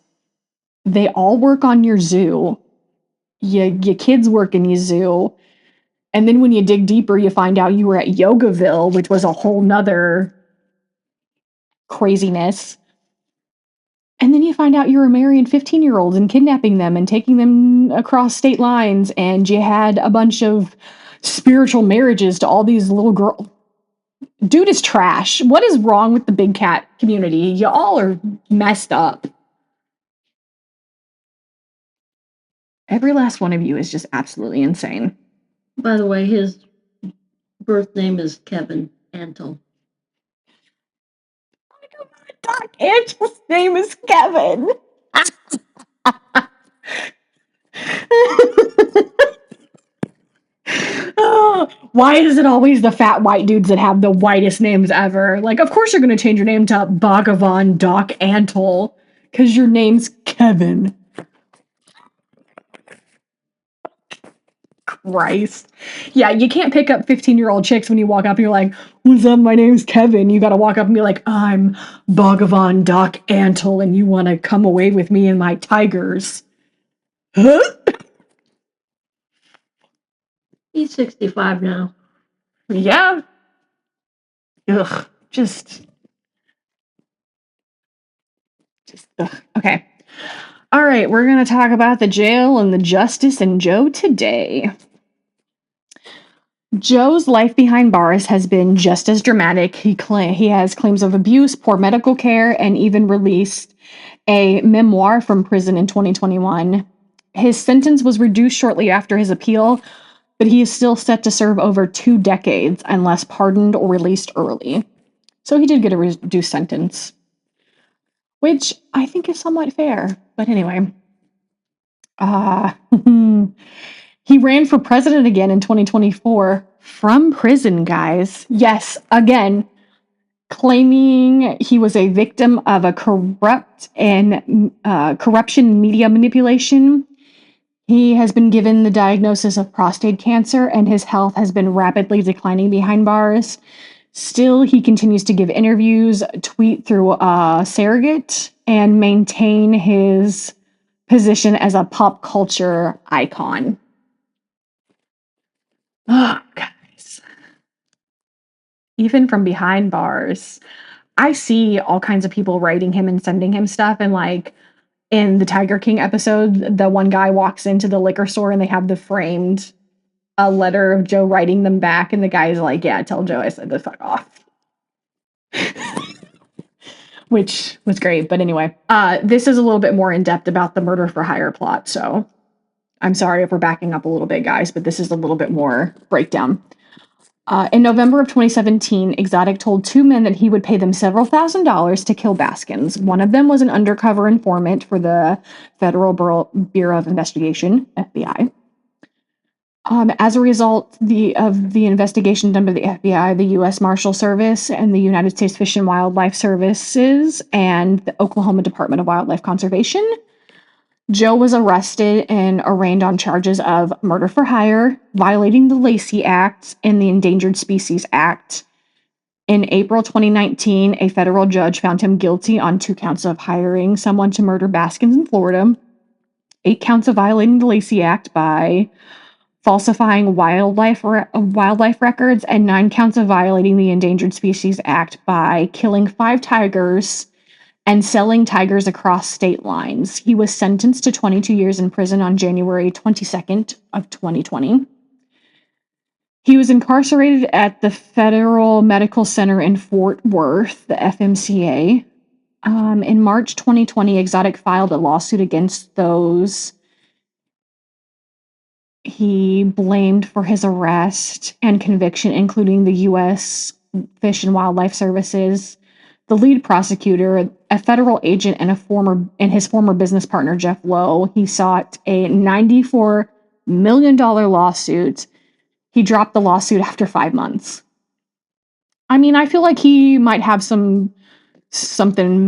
They all work on your zoo. Your kids work in your zoo. And then when you dig deeper, you find out you were at Yogaville, which was a whole nother craziness. And then you find out you were marrying 15-year-olds and kidnapping them and taking them across state lines, and you had a bunch of spiritual marriages to all these little girls. Dude is trash. What is wrong with the big cat community? Y'all are messed up. Every last one of you is just absolutely insane. By the way, his birth name is Kevin Antle. Doc Antle's name is Kevin. Oh, why is it always the fat white dudes that have the whitest names ever? Like, of course you're going to change your name to Bhagavan Doc Antle, because your name's Kevin. Christ. Yeah, you can't pick up 15-year-old chicks when you walk up and you're like, what's up, my name's Kevin. You got to walk up and be like, I'm Bhagavan Doc Antle, and you want to come away with me and my tigers. Huh? He's 65 now. Yeah. Ugh. Just ugh. Okay. All right, we're going to talk about the jail and the justice and Joe today. Joe's life behind bars has been just as dramatic. He has claims of abuse, poor medical care, and even released a memoir from prison in 2021. His sentence was reduced shortly after his appeal, but he is still set to serve over 2 decades unless pardoned or released early. So he did get a reduced sentence, which I think is somewhat fair. But anyway, he ran for president again in 2024 from prison, guys. Yes, again, claiming he was a victim of a corruption media manipulation. He has been given the diagnosis of prostate cancer, and his health has been rapidly declining behind bars. Still, he continues to give interviews, tweet through a surrogate, and maintain his position as a pop culture icon. Oh, guys. Even from behind bars, I see all kinds of people writing him and sending him stuff. And like in the Tiger King episode, the one guy walks into the liquor store and they have a letter of Joe writing them back. And the guy's like, yeah, tell Joe I said to fuck off. Which was great. But anyway, this is a little bit more in depth about the murder for hire plot. So I'm sorry if we're backing up a little bit, guys, but this is a little bit more breakdown. In November of 2017, Exotic told 2 men that he would pay them several $1,000s to kill Baskins. One of them was an undercover informant for the Federal Bureau of Investigation, FBI. As a result of the investigation done by the FBI, the U.S. Marshal Service, and the United States Fish and Wildlife Services, and the Oklahoma Department of Wildlife Conservation, Joe was arrested and arraigned on charges of murder for hire, violating the Lacey Act and the Endangered Species Act, In April 2019, a federal judge found him guilty on 2 counts of hiring someone to murder Baskins in Florida, 8 counts of violating the Lacey Act by falsifying wildlife records, and 9 counts of violating the Endangered Species Act by killing 5 tigers and selling tigers across state lines. He was sentenced to 22 years in prison on January 22nd of 2020. He was incarcerated at the Federal Medical Center in Fort Worth, the FMCA. In March 2020, Exotic filed a lawsuit against those he blamed for his arrest and conviction, including the U.S. Fish and Wildlife Services, the lead prosecutor, a federal agent, and his former business partner, Jeff Lowe. He sought a $94 million lawsuit. He dropped the lawsuit after 5 months. I mean, I feel like he might have something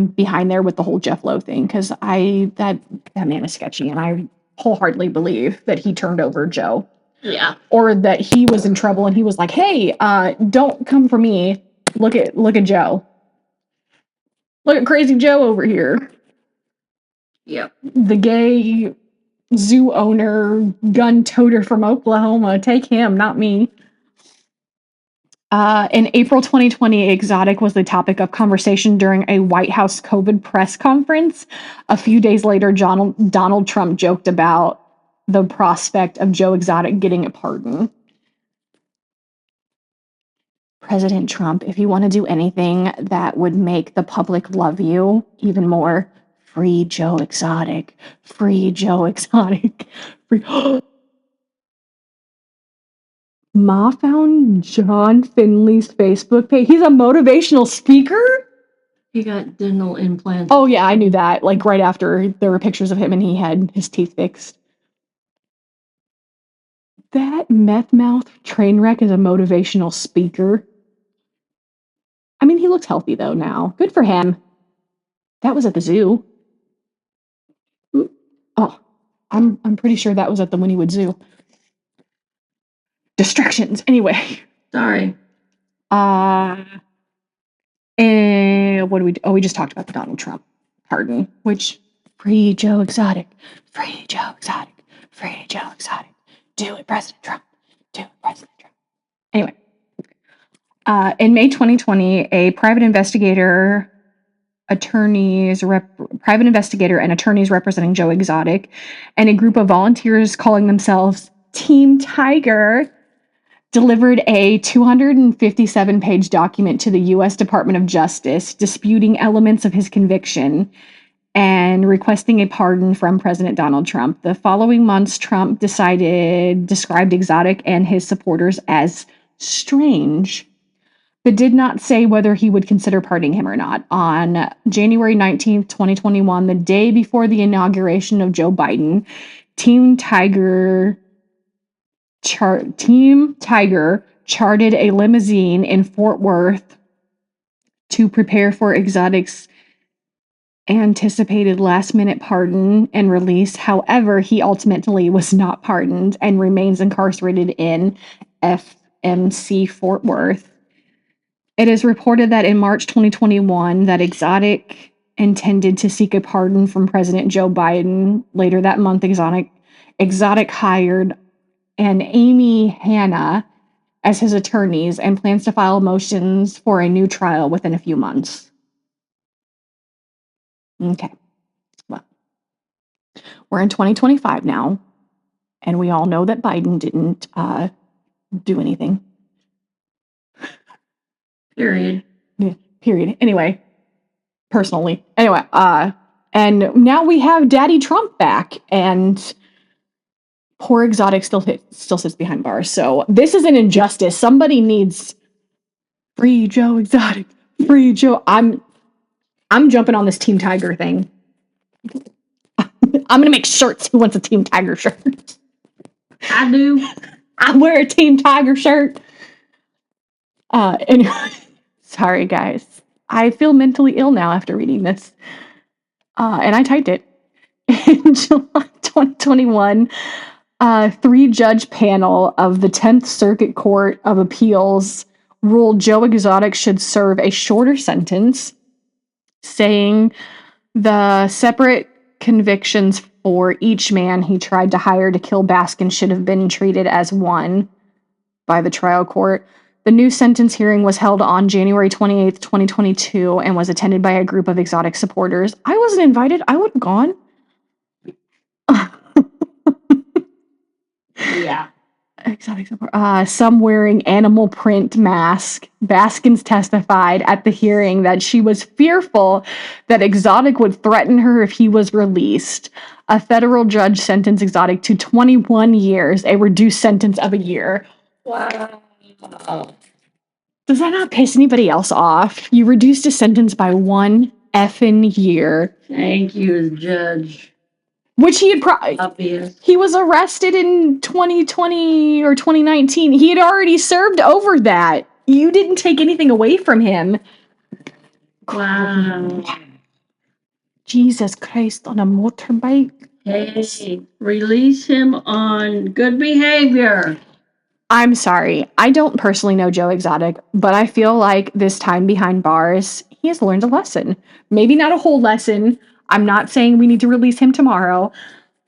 behind there with the whole Jeff Lowe thing, because that man is sketchy, and I wholeheartedly believe that he turned over Joe. Yeah. Or that he was in trouble and he was like, "Hey, don't come for me. Look at Joe. Look at crazy Joe over here." Yep. The gay zoo owner, gun toter from Oklahoma. Take him, not me. In April 2020, Exotic was the topic of conversation during a White House COVID press conference. A few days later, Donald Trump joked about the prospect of Joe Exotic getting a pardon. President Trump, if you want to do anything that would make the public love you even more, free Joe Exotic. Free Joe Exotic. Free. Ma found John Finley's Facebook page. He's a motivational speaker? He got dental implants. Oh, yeah, I knew that. Like, right after there were pictures of him and he had his teeth fixed. That meth mouth train wreck is a motivational speaker. I mean, he looks healthy, though, now. Good for him. That was at the zoo. Oh, I'm pretty sure that was at the Wynnewood Zoo. Distractions. Anyway. Sorry. And what do we do? Oh, we just talked about the Donald Trump pardon, which free Joe Exotic. Free Joe Exotic. Free Joe Exotic. Do it, President Trump. Do it, President Trump. Anyway. In May 2020, a private investigator and attorneys representing Joe Exotic and a group of volunteers calling themselves Team Tiger delivered a 257-page document to the U.S. Department of Justice disputing elements of his conviction and requesting a pardon from President Donald Trump. The following months, Trump described Exotic and his supporters as strange, but did not say whether he would consider pardoning him or not. On January 19th, 2021, the day before the inauguration of Joe Biden, Team Tiger chartered a limousine in Fort Worth to prepare for Exotic's anticipated last-minute pardon and release. However, he ultimately was not pardoned and remains incarcerated in FMC Fort Worth. It is reported that in March 2021 that Exotic intended to seek a pardon from President Joe Biden. Later that month, Exotic hired and Amy Hanna as his attorneys and plans to file motions for a new trial within a few months. Okay. Well, we're in 2025 now, and we all know that Biden didn't do anything. Period. Yeah, period. Anyway, personally. Anyway, and now we have Daddy Trump back, and poor Exotic still sits behind bars. So this is an injustice. Somebody needs free Joe Exotic. Free Joe. I'm jumping on this Team Tiger thing. I'm gonna make shirts. Who wants a Team Tiger shirt? I do. I wear a Team Tiger shirt. Anyway, sorry guys. I feel mentally ill now after reading this. And I typed it. In July 2021, a 3-judge panel of the 10th Circuit Court of Appeals ruled Joe Exotic should serve a shorter sentence, saying the separate convictions for each man he tried to hire to kill Baskin should have been treated as one by the trial court. The new sentence hearing was held on January 28th, 2022, and was attended by a group of Exotic supporters. I wasn't invited. I would have gone. Yeah. Exotic support. Some wearing animal print mask. Baskins testified at the hearing that she was fearful that Exotic would threaten her if he was released. A federal judge sentenced Exotic to 21 years, a reduced sentence of a year. Wow. Does that not piss anybody else off? You reduced a sentence by 1 effing year. Thank you, Judge. Which he had Obvious. he was arrested in 2020 or 2019. He had already served over that. You didn't take anything away from him. Wow. Jesus Christ, on a motorbike. Hey, release him on good behavior. I'm sorry. I don't personally know Joe Exotic, but I feel like this time behind bars, he has learned a lesson. Maybe not a whole lesson. I'm not saying we need to release him tomorrow.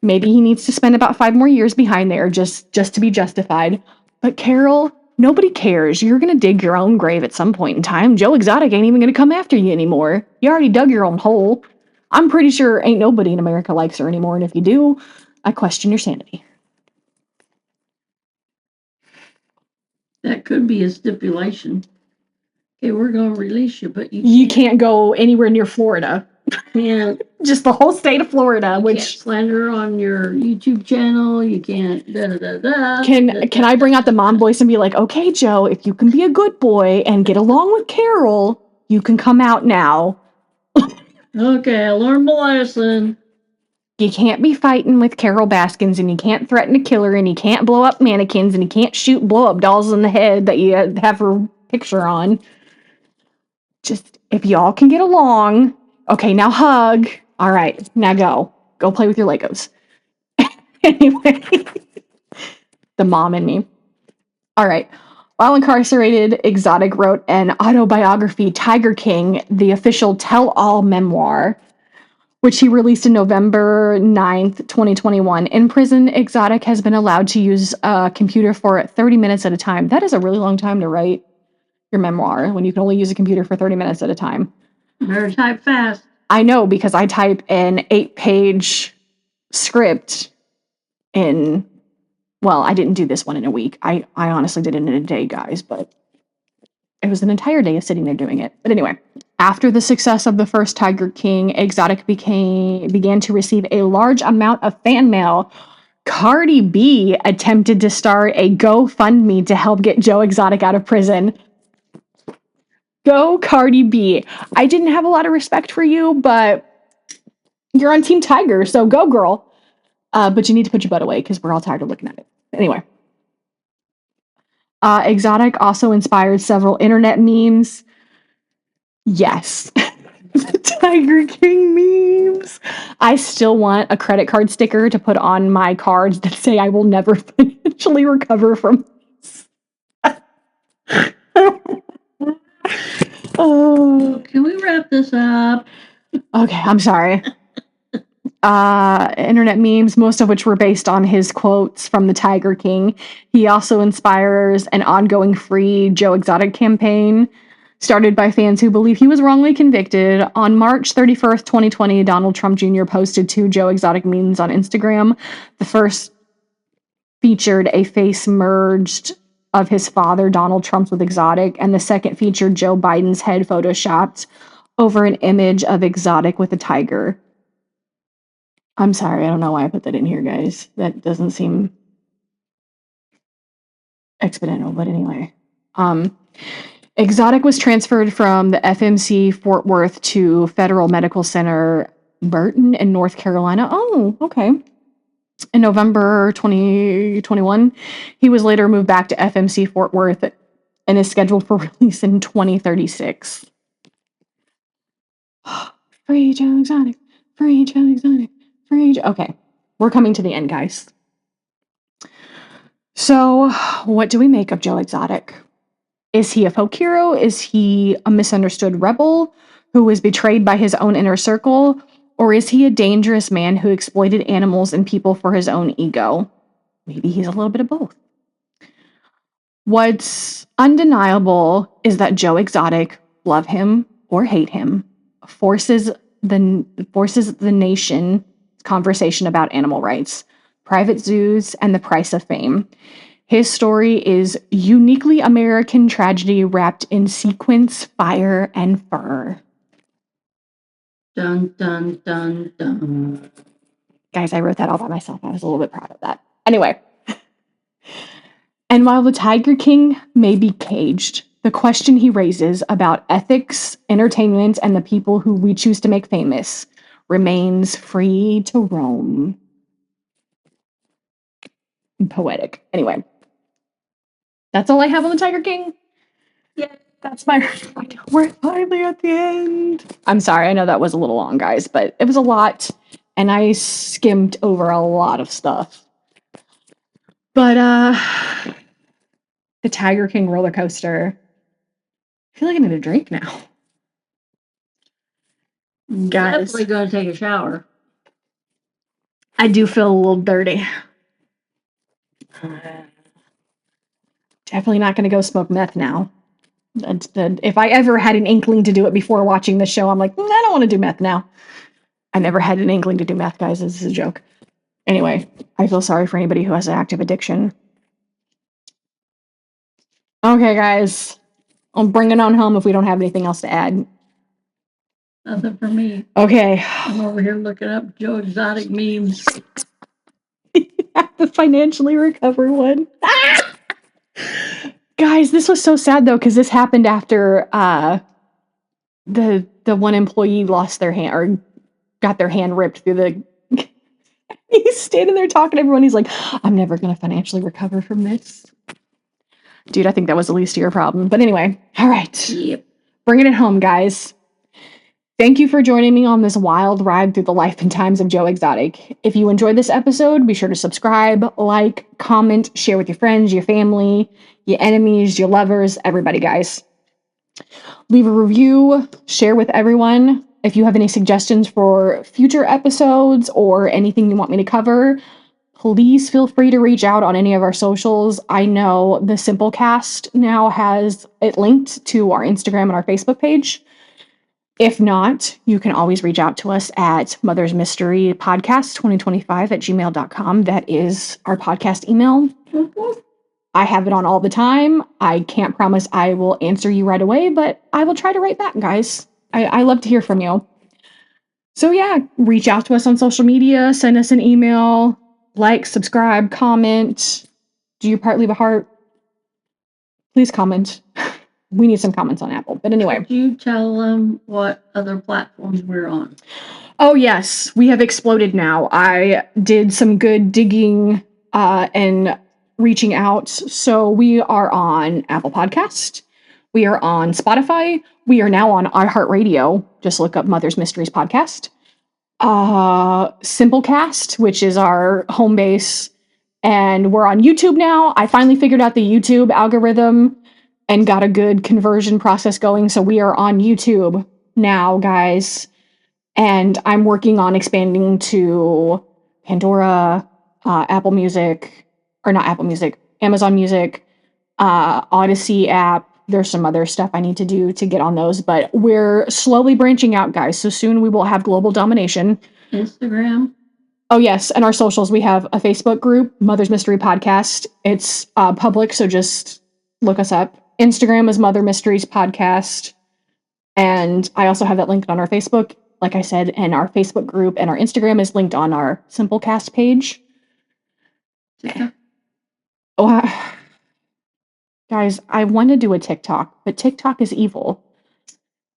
Maybe he needs to spend about 5 more years behind there just to be justified. But Carol, nobody cares. You're going to dig your own grave at some point in time. Joe Exotic ain't even going to come after you anymore. You already dug your own hole. I'm pretty sure ain't nobody in America likes her anymore, and if you do, I question your sanity. That could be a stipulation. Okay, we're going to release you, but You can't go anywhere near Florida. can't. Just the whole state of Florida, You which can't slander on your YouTube channel. You can't can I bring out the mom voice and be like, okay, Joe, if you can be a good boy and get along with Carol, you can come out now. Okay, I learned my lesson. You can't be fighting with Carol Baskins, and you can't threaten to kill her, and you can't blow up mannequins, and you can't blow up dolls in the head that you have her picture on. Just, if y'all can get along, okay, now hug. All right, now go. Go play with your Legos. Anyway, the mom in me. All right. While incarcerated, Exotic wrote an autobiography, Tiger King, the official tell-all memoir, which he released in November 9th, 2021. In prison, Exotic has been allowed to use a computer for 30 minutes at a time. That is a really long time to write your memoir when you can only use a computer for 30 minutes at a time. Better type fast. I know, because I type an 8-page script in, well, I didn't do this one in a week. I honestly did it in a day, guys, but it was an entire day of sitting there doing it. But anyway, after the success of the first Tiger King, Exotic began to receive a large amount of fan mail. Cardi B attempted to start a GoFundMe to help get Joe Exotic out of prison. Go Cardi B. I didn't have a lot of respect for you, but you're on Team Tiger, so go, girl. But you need to put your butt away because we're all tired of looking at it. Anyway. Exotic also inspired several internet memes. Yes. Tiger King memes. I still want a credit card sticker to put on my cards that say I will never financially recover from this. Oh. Can we wrap this up? Okay, I'm sorry. Internet memes, most of which were based on his quotes from the Tiger King. He also inspires an ongoing free Joe Exotic campaign started by fans who believe he was wrongly convicted. On March 31st, 2020, Donald Trump Jr. posted 2 Joe Exotic memes on Instagram. The first featured a face merged of his father, Donald Trump, with Exotic, and the second featured Joe Biden's head photoshopped over an image of Exotic with a tiger. I'm sorry, I don't know why I put that in here, guys. That doesn't seem exponential, but anyway. Exotic was transferred from the FMC Fort Worth to Federal Medical Center Burton in North Carolina. Oh, okay. In November 2021, he was later moved back to FMC Fort Worth and is scheduled for release in 2036. Free Joe Exotic. Free Joe Exotic. Okay, we're coming to the end, guys. So, what do we make of Joe Exotic? Is he a folk hero? Is he a misunderstood rebel who was betrayed by his own inner circle? Or is he a dangerous man who exploited animals and people for his own ego? Maybe he's a little bit of both. What's undeniable is that Joe Exotic, love him or hate him, forces the nation conversation about animal rights, private zoos, and the price of fame. His story is uniquely American tragedy wrapped in sequins, fire, and fur. Dun, dun, dun, dun. Guys, I wrote that all by myself. I was a little bit proud of that. Anyway. And while the Tiger King may be caged, the question he raises about ethics, entertainment, and the people who we choose to make famous remains free to roam. Poetic. Anyway. That's all I have on the Tiger King. Yeah. That's my. We're finally at the end. I'm sorry. I know that was a little long, guys, but it was a lot, and I skimmed over a lot of stuff. But the Tiger King roller coaster. I feel like I need a drink now. Guys, Definitely going to take a shower. I do feel a little dirty. Definitely not going to go smoke meth now. If I ever had an inkling to do it before watching the show, I'm like, I don't want to do meth now. I never had an inkling to do meth, guys. This is a joke. Anyway, I feel sorry for anybody who has an active addiction. Okay, guys. I'll bring it on home if we don't have anything else to add. Nothing for me. Okay. I'm over here looking up Joe Exotic memes. The financially recover one. Guys, this was so sad though, because this happened after the one employee lost their hand or got their hand ripped through the. He's standing there talking to everyone. He's like, I'm never going to financially recover from this. Dude, I think that was the least of your problem. But anyway, all right. Yep. Bringing it home, guys. Thank you for joining me on this wild ride through the life and times of Joe Exotic. If you enjoyed this episode, be sure to subscribe, like, comment, share with your friends, your family, your enemies, your lovers, everybody, guys. Leave a review, share with everyone. If you have any suggestions for future episodes or anything you want me to cover, please feel free to reach out on any of our socials. I know the Simplecast now has it linked to our Instagram and our Facebook page. If not, you can always reach out to us at Mother's Mystery Podcast 2025 at gmail.com. That is our podcast email. I have it on all the time. I can't promise I will answer you right away, but I will try to write back, guys. I love to hear from you. So yeah, reach out to us on social media, send us an email, like, subscribe, comment. Do your part, leave a heart. Please comment. We need some comments on Apple. But anyway. Could you tell them what other platforms we're on? Oh, yes. We have exploded now. I did some good digging and reaching out. So we are on Apple Podcast. We are on Spotify. We are now on iHeartRadio. Just look up Mother's Mysteries Podcast. Simplecast, which is our home base. And we're on YouTube now. I finally figured out the YouTube algorithm and got a good conversion process going. So we are on YouTube now, guys. And I'm working on expanding to Pandora, Apple Music, or not Apple Music, Amazon Music, Odyssey app. There's some other stuff I need to do to get on those, but we're slowly branching out, guys. So soon we will have global domination. Instagram. Oh, yes. And our socials, we have a Facebook group, Mother's Mystery Podcast. It's public, so just look us up. Instagram is Mother Mysteries Podcast. And I also have that linked on our Facebook, like I said, and our Facebook group and our Instagram is linked on our Simplecast page. TikTok. Oh, guys, I want to do a TikTok, but TikTok is evil.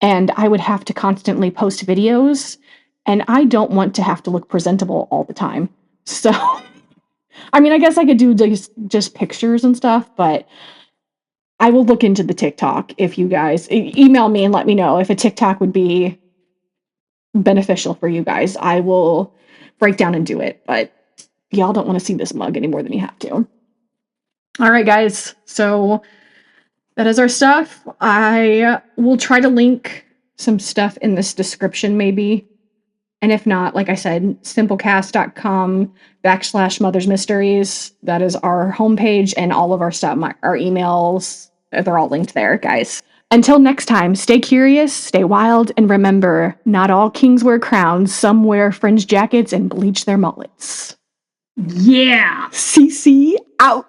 And I would have to constantly post videos, and I don't want to have to look presentable all the time. So, I mean, I guess I could do just pictures and stuff, but I will look into the TikTok if you guys email me and let me know if a TikTok would be beneficial for you guys. I will break down and do it, but y'all don't want to see this mug any more than you have to. All right, guys. So that is our stuff. I will try to link some stuff in this description maybe. And if not, like I said, simplecast.com/Mother's Mysteries. That is our homepage, and all of our stuff, our emails, they're all linked there, guys. Until next time, stay curious, stay wild, and remember, not all kings wear crowns. Some wear fringe jackets and bleach their mullets. Yeah. CC out.